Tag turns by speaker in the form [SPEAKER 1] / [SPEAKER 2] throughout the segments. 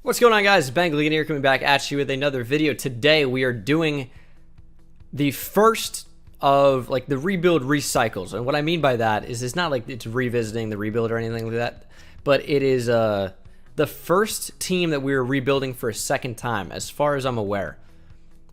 [SPEAKER 1] What's going on, guys? Bengal King here, coming back at you with another video. Today we are doing the first of like the rebuild recycles, and what I mean by that is it's not like it's revisiting the rebuild or anything like that, but it is the first team that we're rebuilding for a second time, as far as I'm aware.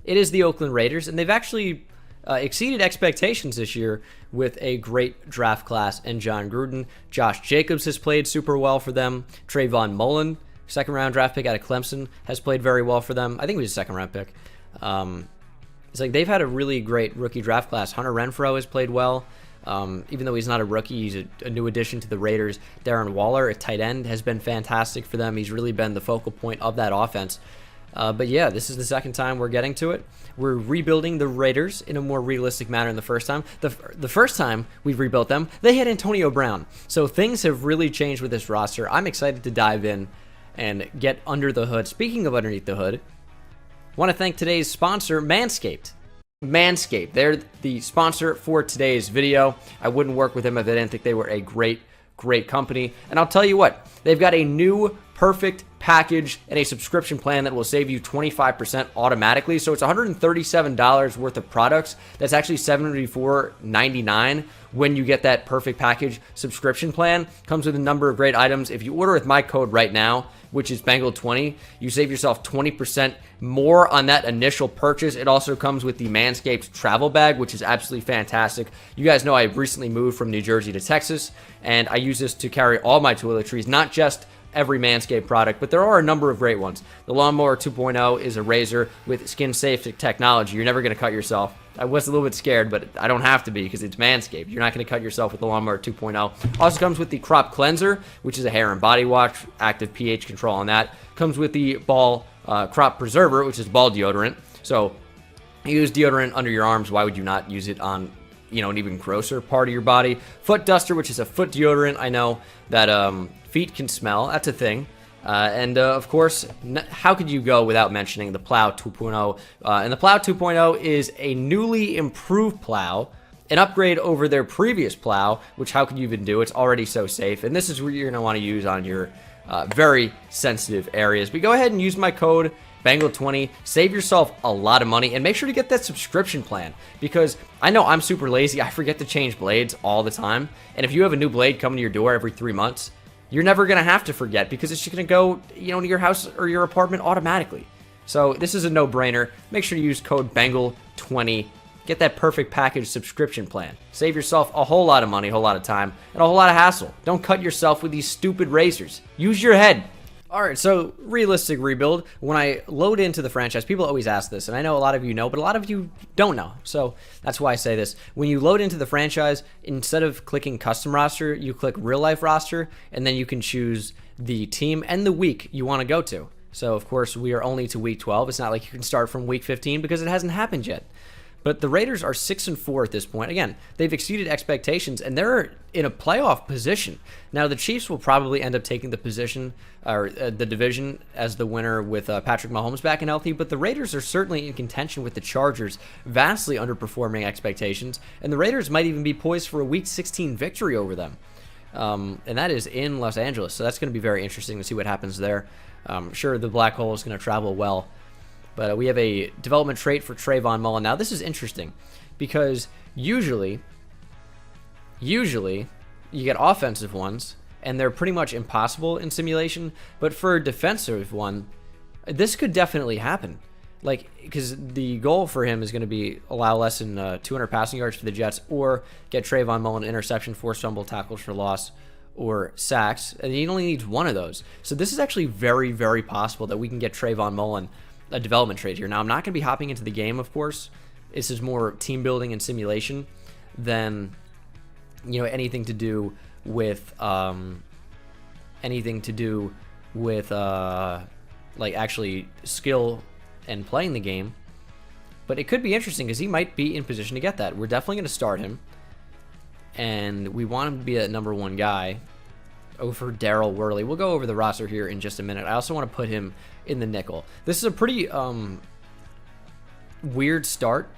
[SPEAKER 1] It is the Oakland Raiders, and they've actually exceeded expectations this year with a great draft class and John Gruden. Josh Jacobs has played super well for them. Trayvon Mullin, second round draft pick out of Clemson, has played very well for them. I think he was a second round pick. It's like they've had a really great rookie draft class. Hunter Renfrow has played well. Even though he's not a rookie, he's a new addition to the Raiders. Darren Waller, a tight end, has been fantastic for them. He's really been the focal point of that offense. But yeah, this is the second time we're getting to it. We're rebuilding the Raiders in a more realistic manner than the first time. The first time we rebuilt them, they had Antonio Brown. So things have really changed with this roster. I'm excited to dive in and get under the hood. Speaking of underneath the hood, I want to thank today's sponsor, Manscaped. Manscaped, they're the sponsor for today's video. I wouldn't work with them if I didn't think they were a great company. And I'll tell you what, they've got a new perfect package and a subscription plan that will save you 25% automatically. So it's $137 worth of products. That's actually $74.99 when you get that perfect package subscription plan. Comes with a number of great items. If you order with my code right now, which is Bengal20, you save yourself 20% more on that initial purchase. It also comes with the Manscaped travel bag, which is absolutely fantastic. You guys know I recently moved from New Jersey to Texas, and I use this to carry all my toiletries, not just every Manscaped product, but there are a number of great ones. The Lawnmower 2.0 is a razor with skin-safe technology. You're never going to cut yourself. I was a little bit scared, but I don't have to be because it's Manscaped. You're not going to cut yourself with the Lawnmower 2.0. Also comes with the Crop Cleanser, which is a hair and body wash, active pH control on that. Comes with the Ball Crop Preserver, which is ball deodorant. So you use deodorant under your arms. Why would you not use it on, an even grosser part of your body? Foot Duster, which is a foot deodorant. I know that feet can smell. That's a thing. And of course, how could you go without mentioning the Plow 2.0? And the Plow 2.0 is a newly improved plow, an upgrade over their previous plow, which how could you even do? It's already so safe. And this is what you're going to want to use on your very sensitive areas. But go ahead and use my code Bengal20, save yourself a lot of money, and make sure to get that subscription plan, because I know I'm super lazy. I forget to change blades all the time. And if you have a new blade coming to your door every 3 months, you're never going to have to forget, because it's just going to go, to your house or your apartment automatically. So this is a no-brainer. Make sure to use code Bengal20. Get that perfect package subscription plan. Save yourself a whole lot of money, a whole lot of time, and a whole lot of hassle. Don't cut yourself with these stupid razors. Use your head. All right, so realistic rebuild. When I load into the franchise, people always ask this, and I know a lot of you know, but a lot of you don't know. So that's why I say this. When you load into the franchise, instead of clicking custom roster, you click real life roster, and then you can choose the team and the week you want to go to. So of course, we are only to week 12. It's not like you can start from week 15 because it hasn't happened yet. But the Raiders are 6-4 at this point. Again, they've exceeded expectations, and they're in a playoff position. Now, the Chiefs will probably end up taking the position or the division as the winner with Patrick Mahomes back and healthy. But the Raiders are certainly in contention with the Chargers, vastly underperforming expectations. And the Raiders might even be poised for a Week 16 victory over them. And that is in Los Angeles. So that's going to be very interesting to see what happens there. Sure, the black hole is going to travel well. But we have a development trait for Trayvon Mullin. Now, this is interesting because usually you get offensive ones, and they're pretty much impossible in simulation. But for a defensive one, this could definitely happen. Like, because the goal for him is going to be allow less than 200 passing yards for the Jets, or get Trayvon Mullin interception, forced fumble, tackles for loss, or sacks. And he only needs one of those. So this is actually very, very possible that we can get Trayvon Mullin a development trade here. Now, I'm not going to be hopping into the game, of course. This is more team building and simulation than, anything to do with like actually skill and playing the game. But it could be interesting because he might be in position to get that. We're definitely going to start him, and we want him to be a number one guy over Daryl Worley. We'll go over the roster here in just a minute. I also want to put him in the nickel. This is a pretty weird start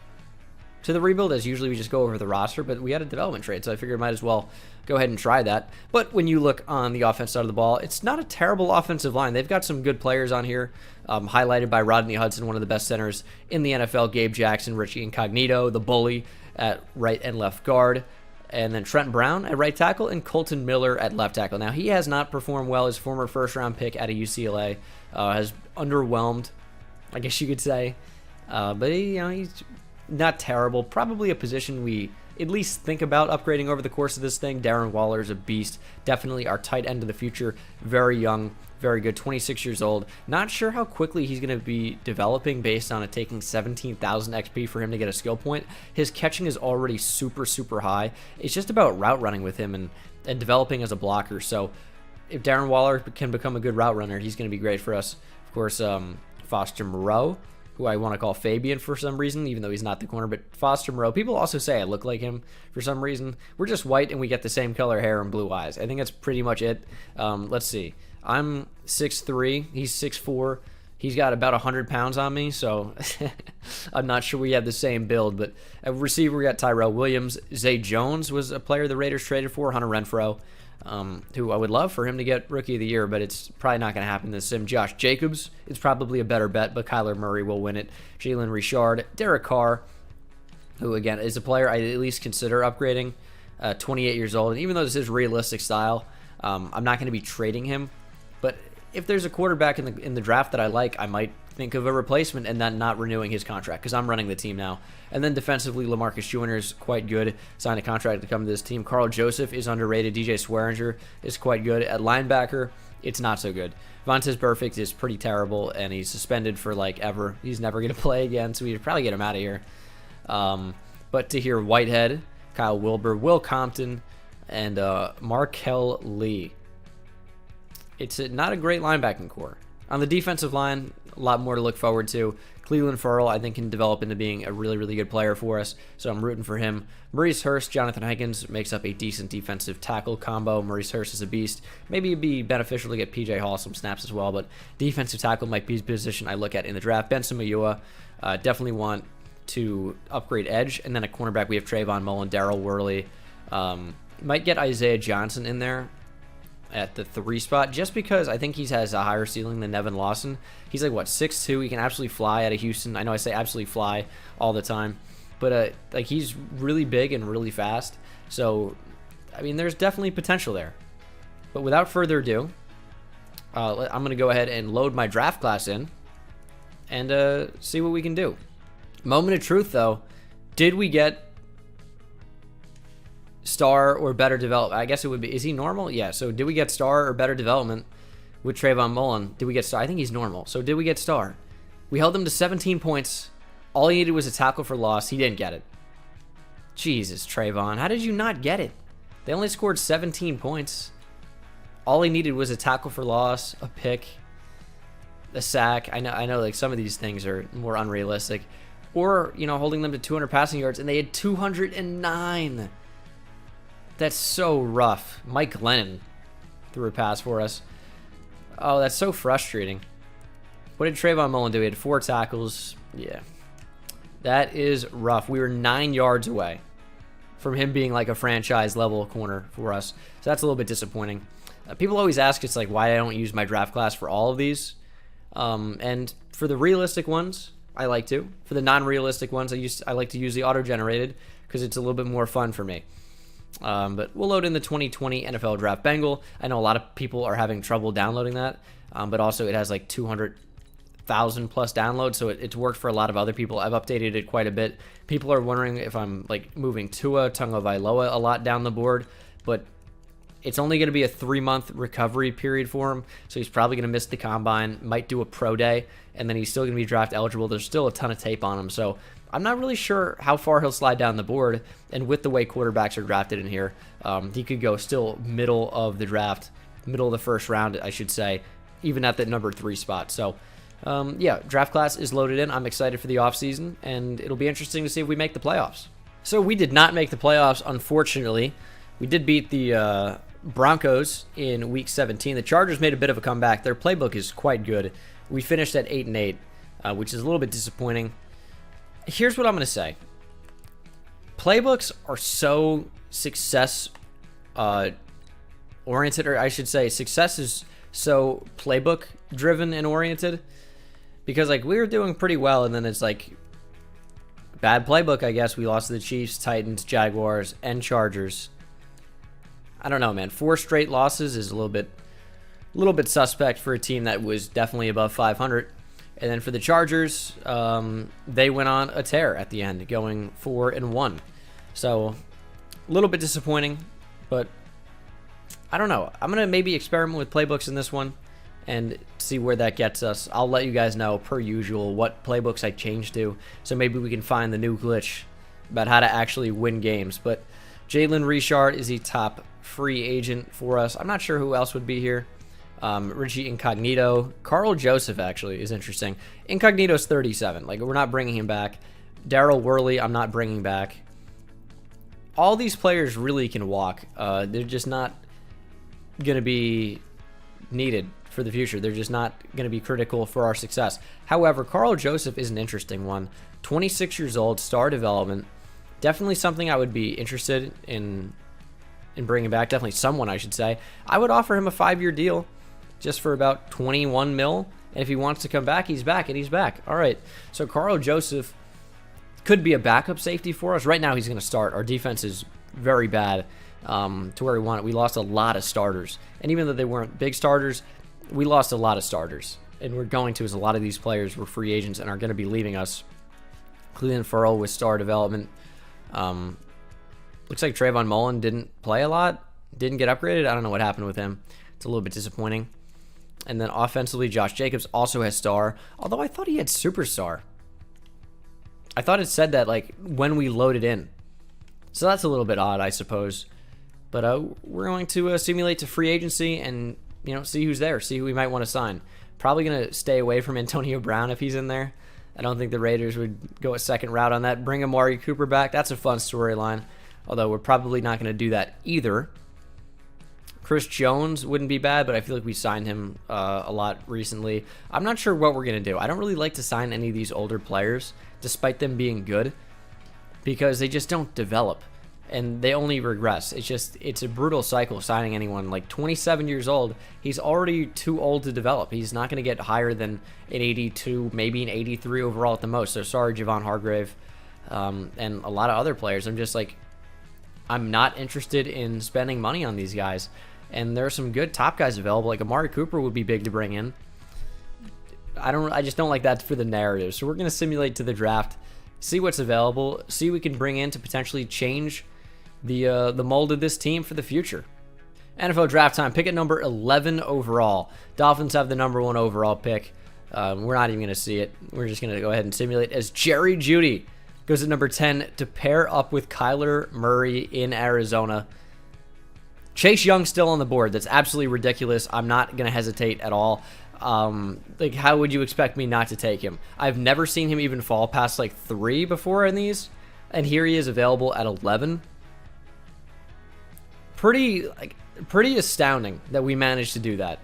[SPEAKER 1] to the rebuild, as usually we just go over the roster, but we had a development trade, so I figured I might as well go ahead and try that. But when you look on the offense side of the ball, it's not a terrible offensive line. They've got some good players on here, highlighted by Rodney Hudson, one of the best centers in the NFL, Gabe Jackson, Richie Incognito, the bully at right and left guard, and then Trent Brown at right tackle, and Colton Miller at left tackle. Now, he has not performed well. His former first-round pick out of UCLA has underwhelmed, I guess you could say. But he's not terrible. Probably a position we at least think about upgrading over the course of this thing. Darren Waller is a beast. Definitely our tight end of the future. Very young, very good. 26 years old. Not sure how quickly he's going to be developing based on it taking 17,000 XP for him to get a skill point. His catching is already super, super high. It's just about route running with him and developing as a blocker. So if Darren Waller can become a good route runner, he's going to be great for us. Of course, Foster Moreau, who I want to call Fabian for some reason, even though he's not the corner, but Foster Moreau. People also say I look like him for some reason. We're just white and we get the same color hair and blue eyes. I think that's pretty much it. Let's see. I'm 6'3", he's 6'4". He's got about 100 pounds on me, so I'm not sure we have the same build. But at receiver, we got Tyrell Williams. Zay Jones was a player the Raiders traded for. Hunter Renfrow, who I would love for him to get Rookie of the Year, but it's probably not going to happen this sim. Josh Jacobs is probably a better bet, but Kyler Murray will win it. Jalen Richard, Derek Carr, who again is a player I at least consider upgrading. 28 years old, and even though this is realistic style, I'm not going to be trading him. But if there's a quarterback in the draft that I like, I might think of a replacement and then not renewing his contract because I'm running the team now. And then defensively, LaMarcus Joyner is quite good. Signed a contract to come to this team. Carl Joseph is underrated. DJ Swearinger is quite good. At linebacker, it's not so good. Vontaze Burfict is pretty terrible, and he's suspended for like ever. He's never going to play again, so we'd probably get him out of here. But to hear Whitehead, Kyle Wilbur, Will Compton, and Markel Lee. It's not a great linebacking core. On the defensive line, a lot more to look forward to. Cleveland Ferrell, I think, can develop into being a really, really good player for us, so I'm rooting for him. Maurice Hurst, Jonathan Hankins makes up a decent defensive tackle combo. Maurice Hurst is a beast. Maybe it'd be beneficial to get PJ Hall some snaps as well, but defensive tackle might be a position I look at in the draft. Benson Mayowa, definitely want to upgrade edge, and then a cornerback, we have Trayvon Mullin, Darrell Worley. Might get Isaiah Johnson in there at the 3 spot, just because I think he has a higher ceiling than Nevin Lawson. He's like, what, 6'2"? He can absolutely fly out of Houston. I know I say absolutely fly all the time, but like he's really big and really fast. So, I mean, there's definitely potential there. But without further ado, I'm going to go ahead and load my draft class in and see what we can do. Moment of truth, though. Did we get star or better development? I guess it would be. Is he normal? Yeah. So did we get star or better development with Trayvon Mullin? Did we get star? I think he's normal. So did we get star? We held him to 17 points. All he needed was a tackle for loss. He didn't get it. Jesus, Trayvon. How did you not get it? They only scored 17 points. All he needed was a tackle for loss, a pick, a sack. I know like some of these things are more unrealistic. Or, holding them to 200 passing yards, and they had 209. That's so rough. Mike Glennon threw a pass for us. Oh, that's so frustrating. What did Trayvon Mullin do? He had 4 tackles. Yeah. That is rough. We were 9 yards away from him being like a franchise-level corner for us. So that's a little bit disappointing. People always ask, it's like, why I don't use my draft class for all of these. And for the realistic ones, I like to. For the non-realistic ones, I like to use the auto-generated because it's a little bit more fun for me. But we'll load in the 2020 NFL Draft Bengal. I know a lot of people are having trouble downloading that, but also it has like 200,000 plus downloads, so it's worked for a lot of other people. I've updated it quite a bit. People are wondering if I'm like moving Tua Tagovailoa a lot down the board, but it's only going to be a 3-month recovery period for him, so he's probably going to miss the combine, might do a pro day, and then he's still going to be draft eligible. There's still a ton of tape on him, so I'm not really sure how far he'll slide down the board, and with the way quarterbacks are drafted in here, he could go still middle of the draft, middle of the first round, I should say, even at the number 3 spot. So, yeah, draft class is loaded in. I'm excited for the offseason, and it'll be interesting to see if we make the playoffs. So we did not make the playoffs, unfortunately. We did beat the Broncos in Week 17. The Chargers made a bit of a comeback. Their playbook is quite good. We finished at 8-8, which is a little bit disappointing. Here's what I'm going to say. playbooks are so success oriented, or I should say success is so playbook driven and oriented, because like we were doing pretty well and then it's like bad playbook, I guess. We lost to the Chiefs, Titans, Jaguars, and Chargers. I don't know, man. 4 straight losses is a little bit suspect for a team that was definitely above 500. And then for the Chargers, they went on a tear at the end, going 4-1. So a little bit disappointing, but I don't know. I'm gonna maybe experiment with playbooks in this one and see where that gets us. I'll let you guys know, per usual, what playbooks I change to, so maybe we can find the new glitch about how to actually win games. But Jalen Richard is the top free agent for us. I'm not sure who else would be here. Richie Incognito. Carl Joseph, actually, is interesting. Incognito's 37. Like, we're not bringing him back. Daryl Worley, I'm not bringing back. All these players really can walk. They're just not going to be needed for the future. They're just not going to be critical for our success. However, Carl Joseph is an interesting one. 26 years old, star development. Definitely something I would be interested in bringing back. Definitely someone, I should say. I would offer him a 5-year deal just for about 21 mil. And if he wants to come back, he's back, and he's back. All right. So Carl Joseph could be a backup safety for us. Right now, he's going to start. Our defense is very bad to where we want it. We lost a lot of starters. And even though they weren't big starters, we lost a lot of starters. And we're going to, as a lot of these players were free agents and are going to be leaving us. Cleveland Furl with star development. Looks like Trayvon Mullin didn't play a lot. Didn't get upgraded. I don't know what happened with him. It's a little bit disappointing. And then offensively, Josh Jacobs also has star. Although I thought he had superstar. I thought it said that like when we loaded in. So that's a little bit odd, I suppose. But we're going to simulate to free agency and, you know, see who's there. See who we might want to sign. Probably going to stay away from Antonio Brown if he's in there. I don't think the Raiders would go a second route on that. Bring Amari Cooper back. That's a fun storyline. Although we're probably not going to do that either. Chris Jones wouldn't be bad, but I feel like we signed him a lot recently. I'm not sure what we're going to do. I don't really like to sign any of these older players, despite them being good, because they just don't develop, and they only regress. It's a brutal cycle signing anyone. Like 27 years old, he's already too old to develop. He's not going to get higher than an 82, maybe an 83 overall at the most. So sorry, Javon Hargrave, and a lot of other players. I'm just like, I'm not interested in spending money on these guys. And there are some good top guys available. Like Amari Cooper would be big to bring in. I just don't like that for the narrative. So we're going to simulate to the draft, see what's available, see what we can bring in to potentially change the mold of this team for the future. NFL draft time. Pick at number 11 overall. Dolphins have the number 1 overall pick. We're not even going to see it. We're just going to go ahead and simulate as Jerry Jeudy goes at number 10 to pair up with Kyler Murray in Arizona. Chase Young still on the board. That's absolutely ridiculous. I'm not going to hesitate at all. Like, how would you expect me not to take him? I've never seen him even fall past like 3 before in these, and here he is available at 11. Pretty astounding that we managed to do that.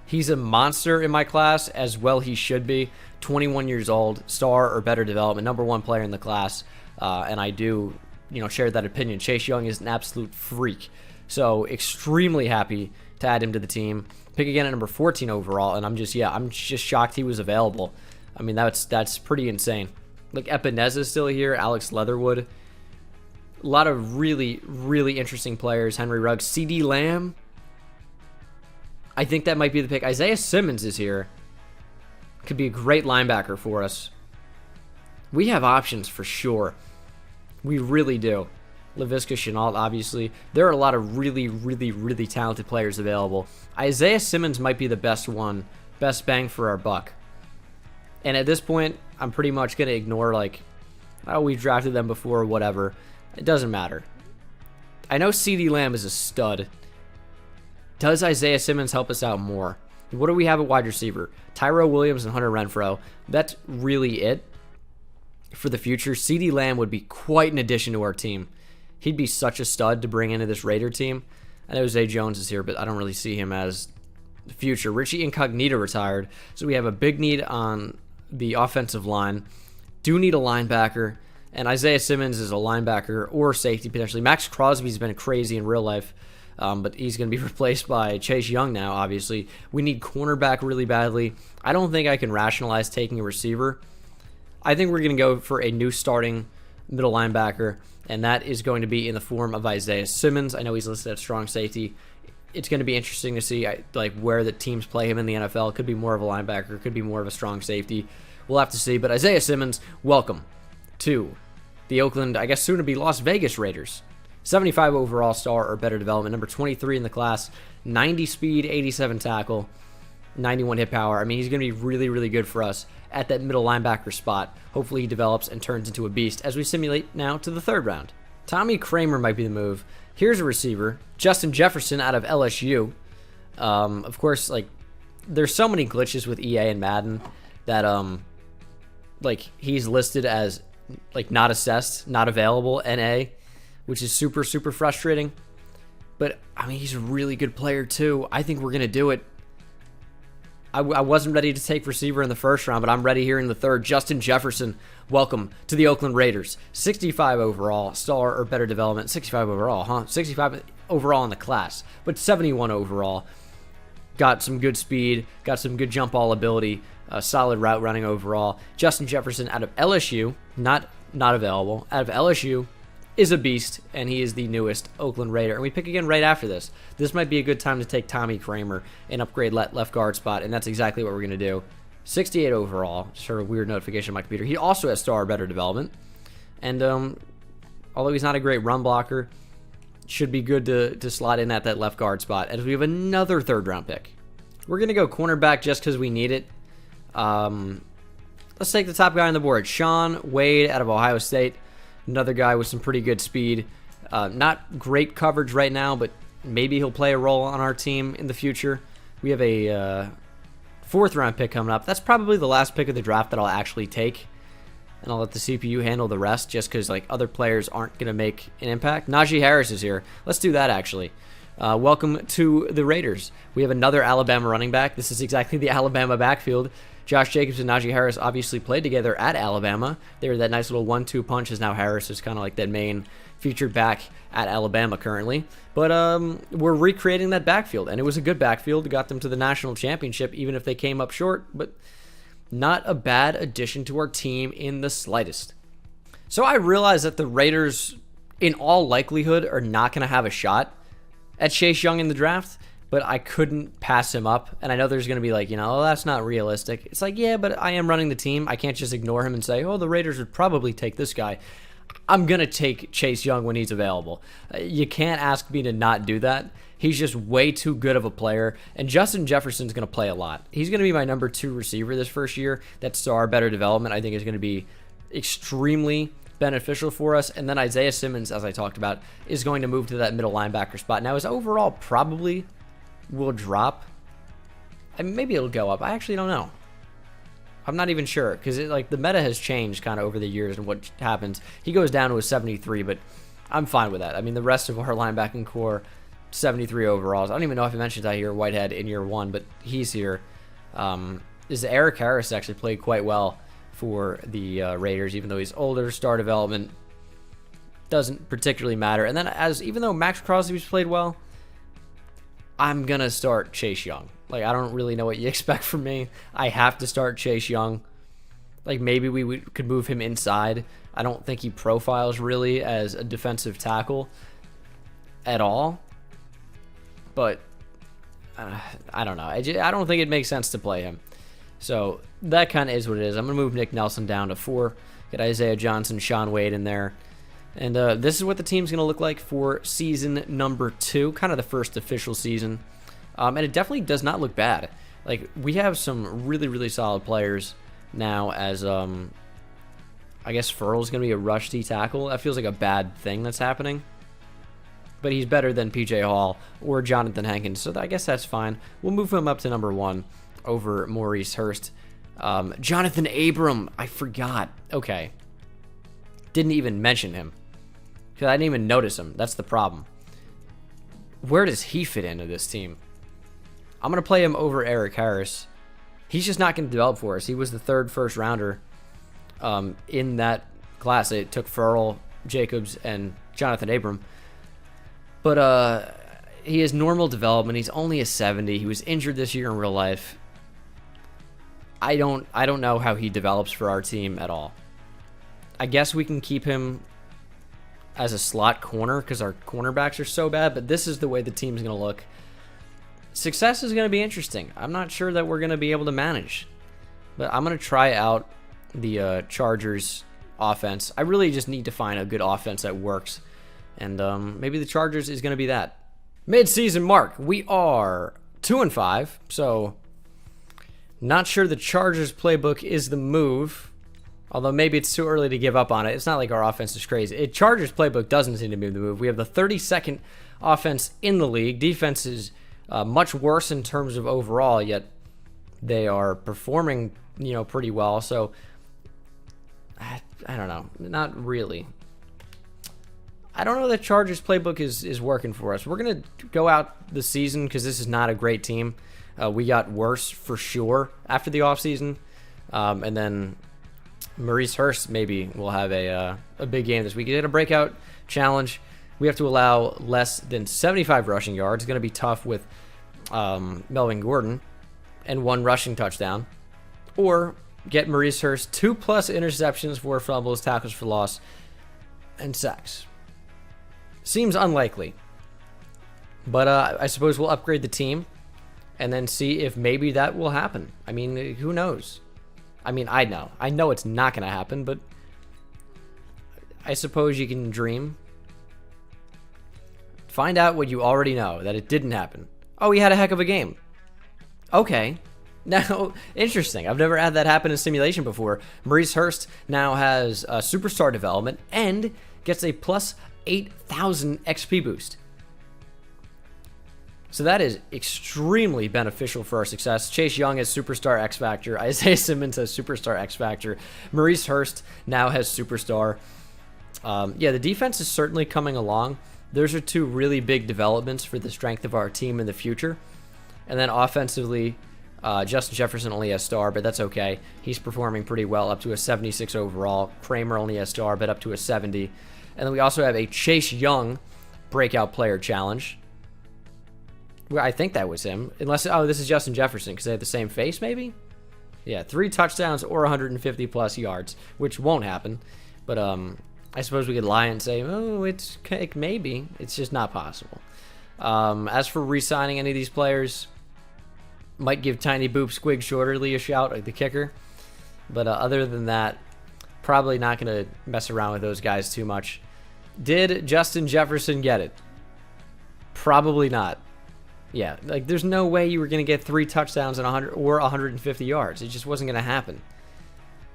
[SPEAKER 1] He's a monster in my class, as well he should be. 21 years old, star or better development, number 1 player in the class, and I do, share that opinion. Chase Young is an absolute freak. So extremely happy to add him to the team. Pick again at number 14 overall, and I'm just shocked he was available. I mean, that's pretty insane. Like Epineza is still here, Alex Leatherwood. A lot of really, really interesting players. Henry Ruggs, CeeDee Lamb. I think that might be the pick. Isaiah Simmons is here. Could be a great linebacker for us. We have options for sure. We really do. Laviska Shenault, obviously. There are a lot of really, really, really talented players available. Isaiah Simmons might be the best one. Best bang for our buck. And at this point, I'm pretty much going to ignore, like, oh, we've drafted them before or whatever. It doesn't matter. I know CeeDee Lamb is a stud. Does Isaiah Simmons help us out more? What do we have at wide receiver? Tyrell Williams and Hunter Renfrow. That's really it for the future. CeeDee Lamb would be quite an addition to our team. He'd be such a stud to bring into this Raider team. I know Zay Jones is here, but I don't really see him as the future. Richie Incognito retired, so we have a big need on the offensive line. Do need a linebacker. And Isaiah Simmons is a linebacker or safety potentially. Max Crosby's been crazy in real life, but he's going to be replaced by Chase Young now, obviously. We need cornerback really badly. I don't think I can rationalize taking a receiver. I think we're going to go for a new starting middle linebacker, and that is going to be in the form of Isaiah Simmons. I know he's listed at strong safety. It's going to be interesting to see like where the teams play him in the NFL. Could be more of a linebacker, could be more of a strong safety. We'll have to see. But Isaiah Simmons, welcome to the Oakland, I guess soon to be Las Vegas Raiders. 75 overall star or better development, number 23 in the class, 90 speed, 87 tackle, 91 hit power. I mean, he's going to be really, really good for us at that middle linebacker spot. Hopefully he develops and turns into a beast as we simulate now to the third round. Tommy Kramer might be the move. Here's a receiver, Justin Jefferson out of LSU. Of course, like, there's so many glitches with EA and Madden that, like, he's listed as, like, not assessed, not available, NA, which is super, super frustrating. But, I mean, he's a really good player, too. I think we're going to do it. I wasn't ready to take receiver in the first round, but I'm ready here in the third. Justin Jefferson, welcome to the Oakland Raiders. 65 overall, star or better development. 65 overall, huh? 65 overall in the class, but 71 overall. Got some good speed, got some good jump ball ability, solid route running overall. Justin Jefferson out of LSU, not available, out of LSU, is a beast, and he is the newest Oakland Raider. And we pick again right after this. This might be a good time to take Tommy Kramer and upgrade left guard spot, and that's exactly what we're going to do. 68 overall. Sort of weird notification on my computer. He also has star or better development. And although he's not a great run blocker, should be good to slot in at that left guard spot. As we have another third round pick. We're going to go cornerback just because we need it. Let's take the top guy on the board. Shaun Wade out of Ohio State. Another guy with some pretty good speed. Not great coverage right now, but maybe he'll play a role on our team in the future. We have a fourth round pick coming up. That's probably the last pick of the draft that I'll actually take. And I'll let the CPU handle the rest just because like other players aren't going to make an impact. Najee Harris is here. Let's do that actually. Welcome to the Raiders. We have another Alabama running back. This is exactly the Alabama backfield. Josh Jacobs and Najee Harris obviously played together at Alabama. They were that nice little 1-2 punch, as now Harris is kind of like that main featured back at Alabama currently. But we're recreating that backfield, and it was a good backfield. Got them to the national championship, even if they came up short, but not a bad addition to our team in the slightest. So I realize that the Raiders, in all likelihood, are not going to have a shot at Chase Young in the draft, but I couldn't pass him up. And I know there's going to be like, oh, that's not realistic. It's like, yeah, but I am running the team. I can't just ignore him and say, oh, the Raiders would probably take this guy. I'm going to take Chase Young when he's available. You can't ask me to not do that. He's just way too good of a player. And Justin Jefferson's going to play a lot. He's going to be my number 2 receiver this first year. That star better development, I think, is going to be extremely beneficial for us. And then Isaiah Simmons, as I talked about, is going to move to that middle linebacker spot. Now, his overall probably will drop. I mean, maybe it'll go up. I actually don't know. I'm not even sure because like the meta has changed kind of over the years and what happens. He goes down to a 73, but I'm fine with that. I mean, the rest of our linebacking core, 73 overalls. I don't even know if I mentioned that here, Whitehead in year 1, but he's here. Is Eric Harris actually played quite well for the Raiders, even though he's older. Star development doesn't particularly matter. And then even though Max Crosby's played well, I'm going to start Chase Young. Like, I don't really know what you expect from me. I have to start Chase Young. Like, maybe we could move him inside. I don't think he profiles really as a defensive tackle at all. But, I don't know. I don't think it makes sense to play him. So, that kind of is what it is. I'm going to move Nick Nelson down to 4. Get Isaiah Johnson, Shaun Wade in there. And this is what the team's going to look like for season number 2, kind of the first official season. And it definitely does not look bad. Like, we have some really, really solid players now as, I guess Furl's going to be a rush D tackle. That feels like a bad thing that's happening. But he's better than PJ Hall or Jonathan Hankins, so I guess that's fine. We'll move him up to number 1 over Maurice Hurst. Jonathan Abram, I forgot. Okay. Didn't even mention him. Because I didn't even notice him. That's the problem. Where does he fit into this team? I'm going to play him over Eric Harris. He's just not going to develop for us. He was the 3rd first rounder in that class. It took Furl, Jacobs, and Jonathan Abram. But he has normal development. He's only a 70. He was injured this year in real life. I don't know how he develops for our team at all. I guess we can keep him as a slot corner because our cornerbacks are so bad, but this is the way the team's going to look. Success is going to be interesting. I'm not sure that we're going to be able to manage, but I'm going to try out the Chargers offense. I really just need to find a good offense that works, and maybe the Chargers is going to be that. Mid-season mark, we are 2-5, so not sure the Chargers playbook is the move. Although maybe it's too early to give up on it. It's not like our offense is crazy. Chargers playbook doesn't seem to be the move. We have the 32nd offense in the league. Defense is much worse in terms of overall, yet they are performing, pretty well. So I don't know. Not really. I don't know that Chargers playbook is working for us. We're going to go out the season because this is not a great team. We got worse for sure after the offseason. And then Maurice Hurst maybe will have a big game this week. He did a breakout challenge. We have to allow less than 75 rushing yards. It's going to be tough with Melvin Gordon and 1 rushing touchdown. Or get Maurice Hurst 2+ interceptions, 4 fumbles, tackles for loss, and sacks. Seems unlikely. But I suppose we'll upgrade the team and then see if maybe that will happen. I mean, who knows? I mean, I know. I know it's not going to happen, but I suppose you can dream. Find out what you already know, that it didn't happen. Oh, he had a heck of a game. Okay. Now, interesting. I've never had that happen in simulation before. Maurice Hurst now has superstar development and gets a plus 8,000 XP boost. So that is extremely beneficial for our success. Chase Young has Superstar X Factor. Isaiah Simmons has Superstar X Factor. Maurice Hurst now has Superstar. Yeah, the defense is certainly coming along. Those are 2 really big developments for the strength of our team in the future. And then offensively, Justin Jefferson only has star, but that's okay. He's performing pretty well, up to a 76 overall. Kramer only has star, but up to a 70. And then we also have a Chase Young Breakout Player Challenge. Well, I think that was him. Unless, this is Justin Jefferson because they have the same face, maybe? Yeah, 3 touchdowns or 150+ yards, which won't happen. But I suppose we could lie and say, oh, it's maybe. It's just not possible. As for re-signing any of these players, might give Tiny Boop Squig Shorterly a shout, like the kicker. But other than that, probably not going to mess around with those guys too much. Did Justin Jefferson get it? Probably not. Yeah, like there's no way you were going to get 3 touchdowns and 100 or 150 yards. It just wasn't going to happen.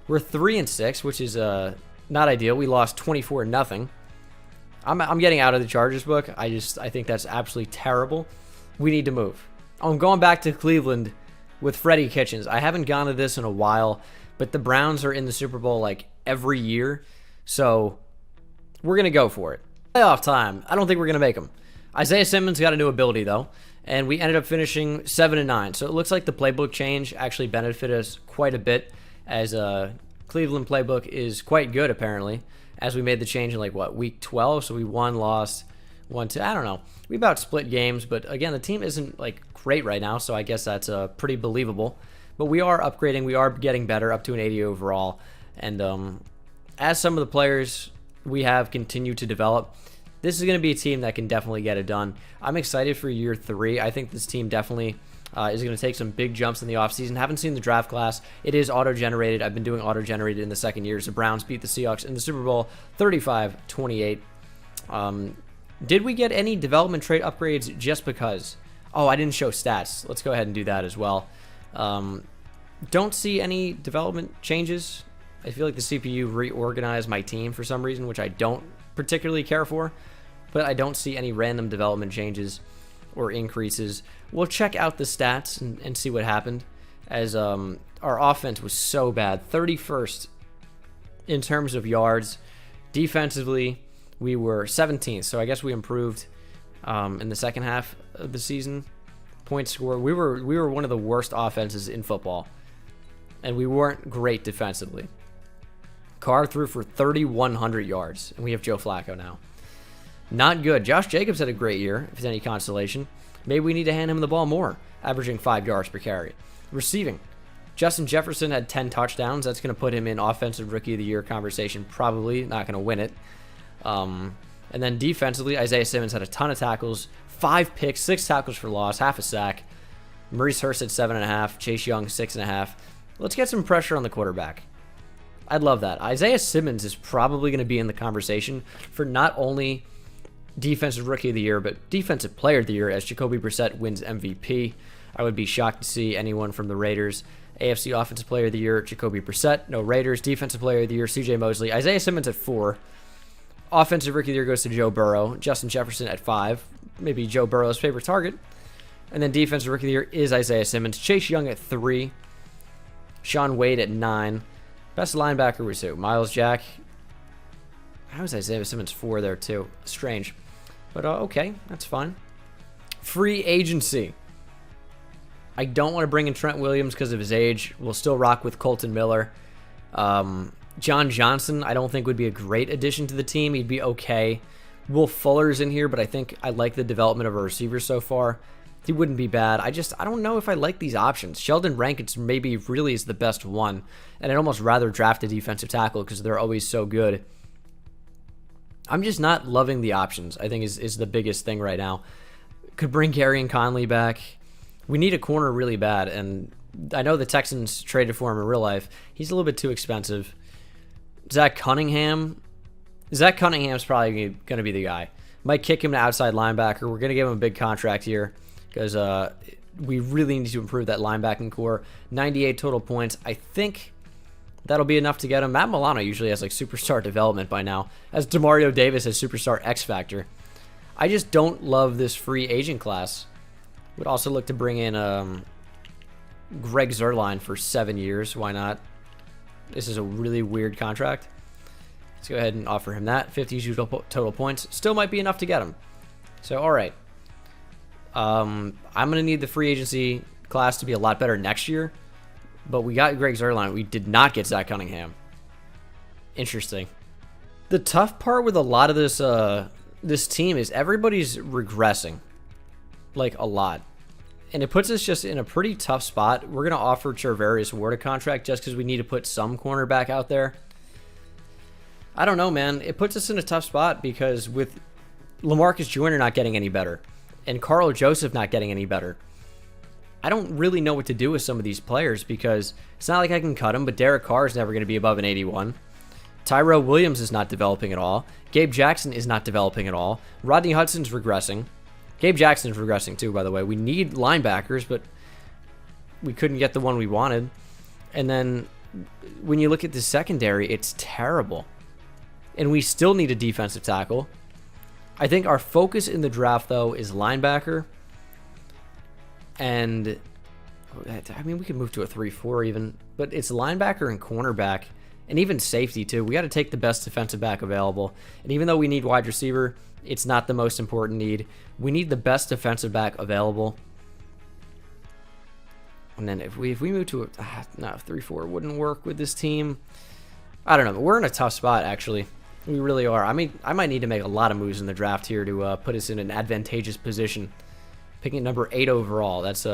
[SPEAKER 1] We're 3-6, which is not ideal. We lost 24-0. I'm getting out of the Chargers book. I think that's absolutely terrible. We need to move. I'm going back to Cleveland with Freddie Kitchens. I haven't gone to this in a while, but the Browns are in the Super Bowl like every year, so we're going to go for it. Playoff time. I don't think we're going to make them. Isaiah Simmons got a new ability, though, and we ended up finishing 7-9. So it looks like the playbook change actually benefited us quite a bit, as Cleveland playbook is quite good, apparently, as we made the change in, week 12? So we won, lost, 1-2. I don't know. We about split games, but again, the team isn't, great right now, so I guess that's pretty believable. But we are upgrading. We are getting better, up to an 80 overall. And as some of the players we have continued to develop, this is going to be a team that can definitely get it done. I'm excited for year 3. I think this team definitely is going to take some big jumps in the offseason. Haven't seen the draft class. It is auto-generated. I've been doing auto-generated in the second year. So Browns beat the Seahawks in the Super Bowl 35-28. Did we get any development trait upgrades just because? Oh, I didn't show stats. Let's go ahead and do that as well. Don't see any development changes. I feel like the CPU reorganized my team for some reason, which I don't particularly care for. But I don't see any random development changes or increases. We'll check out the stats and see what happened, as our offense was so bad. 31st in terms of yards. Defensively, we were 17th, so I guess we improved in the second half of the season. Point score, we were one of the worst offenses in football, and we weren't great defensively. Carr threw for 3,100 yards, and we have Joe Flacco now. Not good. Josh Jacobs had a great year, if it's any consolation. Maybe we need to hand him the ball more, averaging 5 yards per carry. Receiving. Justin Jefferson had 10 touchdowns. That's going to put him in Offensive Rookie of the Year conversation. Probably not going to win it. And then defensively, Isaiah Simmons had a ton of tackles, 5 picks, 6 tackles for loss, half a sack. Maurice Hurst at 7.5, Chase Young 6.5. Let's get some pressure on the quarterback. I'd love that. Isaiah Simmons is probably going to be in the conversation for not only Defensive Rookie of the Year, but Defensive Player of the Year as Jacoby Brissett wins MVP. I would be shocked to see anyone from the Raiders. AFC Offensive Player of the Year, Jacoby Brissett. No Raiders. Defensive Player of the Year, CJ Mosley. Isaiah Simmons at 4. Offensive Rookie of the Year goes to Joe Burrow. Justin Jefferson at 5. Maybe Joe Burrow's favorite target. And then Defensive Rookie of the Year is Isaiah Simmons. Chase Young at 3. Sean Wade at 9. Best linebacker was who? Miles Jack. How is Isaiah Simmons 4 there too? Strange. But okay, that's fine. Free agency. I don't want to bring in Trent Williams because of his age. We'll still rock with Colton Miller. John Johnson, I don't think would be a great addition to the team. He'd be okay. Will Fuller's in here, but I think I like the development of our receivers so far. He wouldn't be bad. I don't know if I like these options. Sheldon Rankins maybe really is the best one, and I'd almost rather draft a defensive tackle because they're always so good. I'm just not loving the options, I think is the biggest thing right now. Could bring Garyon Conley back. We need a corner really bad, and I know the Texans traded for him in real life. He's a little bit too expensive. Zack Cunningham. Zack Cunningham's probably going to be the guy. Might kick him to outside linebacker. We're going to give him a big contract here because we really need to improve that linebacking core. 98 total points. I think that'll be enough to get him. Matt Milano usually has like superstar development by now, as Demario Davis has superstar X Factor. I just don't love this free agent class. Would also look to bring in Greg Zuerlein for 7 years. Why not? This is a really weird contract. Let's go ahead and offer him that. 50 total points. Still might be enough to get him. So, all right. I'm going to need the free agency class to be a lot better next year. But we got Greg Zuerlein. We did not get Zack Cunningham. Interesting. The tough part with a lot of this team is everybody's regressing. Like, a lot. And it puts us just in a pretty tough spot. We're going to offer Charvarius Ward a contract just because we need to put some cornerback out there. I don't know, man. It puts us in a tough spot because with LaMarcus Joyner not getting any better and Carl Joseph not getting any better, I don't really know what to do with some of these players because it's not like I can cut them, but Derek Carr is never going to be above an 81. Tyrell Williams is not developing at all. Gabe Jackson is not developing at all. Rodney Hudson's regressing. Gabe Jackson's regressing too, by the way. We need linebackers, but we couldn't get the one we wanted. And then when you look at the secondary, it's terrible. And we still need a defensive tackle. I think our focus in the draft, though, is linebacker. And, I mean, we could move to a 3-4 even. But it's linebacker and cornerback. And even safety, too. We got to take the best defensive back available. And even though we need wide receiver, it's not the most important need. We need the best defensive back available. And then if we move to a 3-4 wouldn't work with this team. I don't know. But we're in a tough spot, actually. We really are. I mean, I might need to make a lot of moves in the draft here to put us in an advantageous position. Picking number 8 overall. That's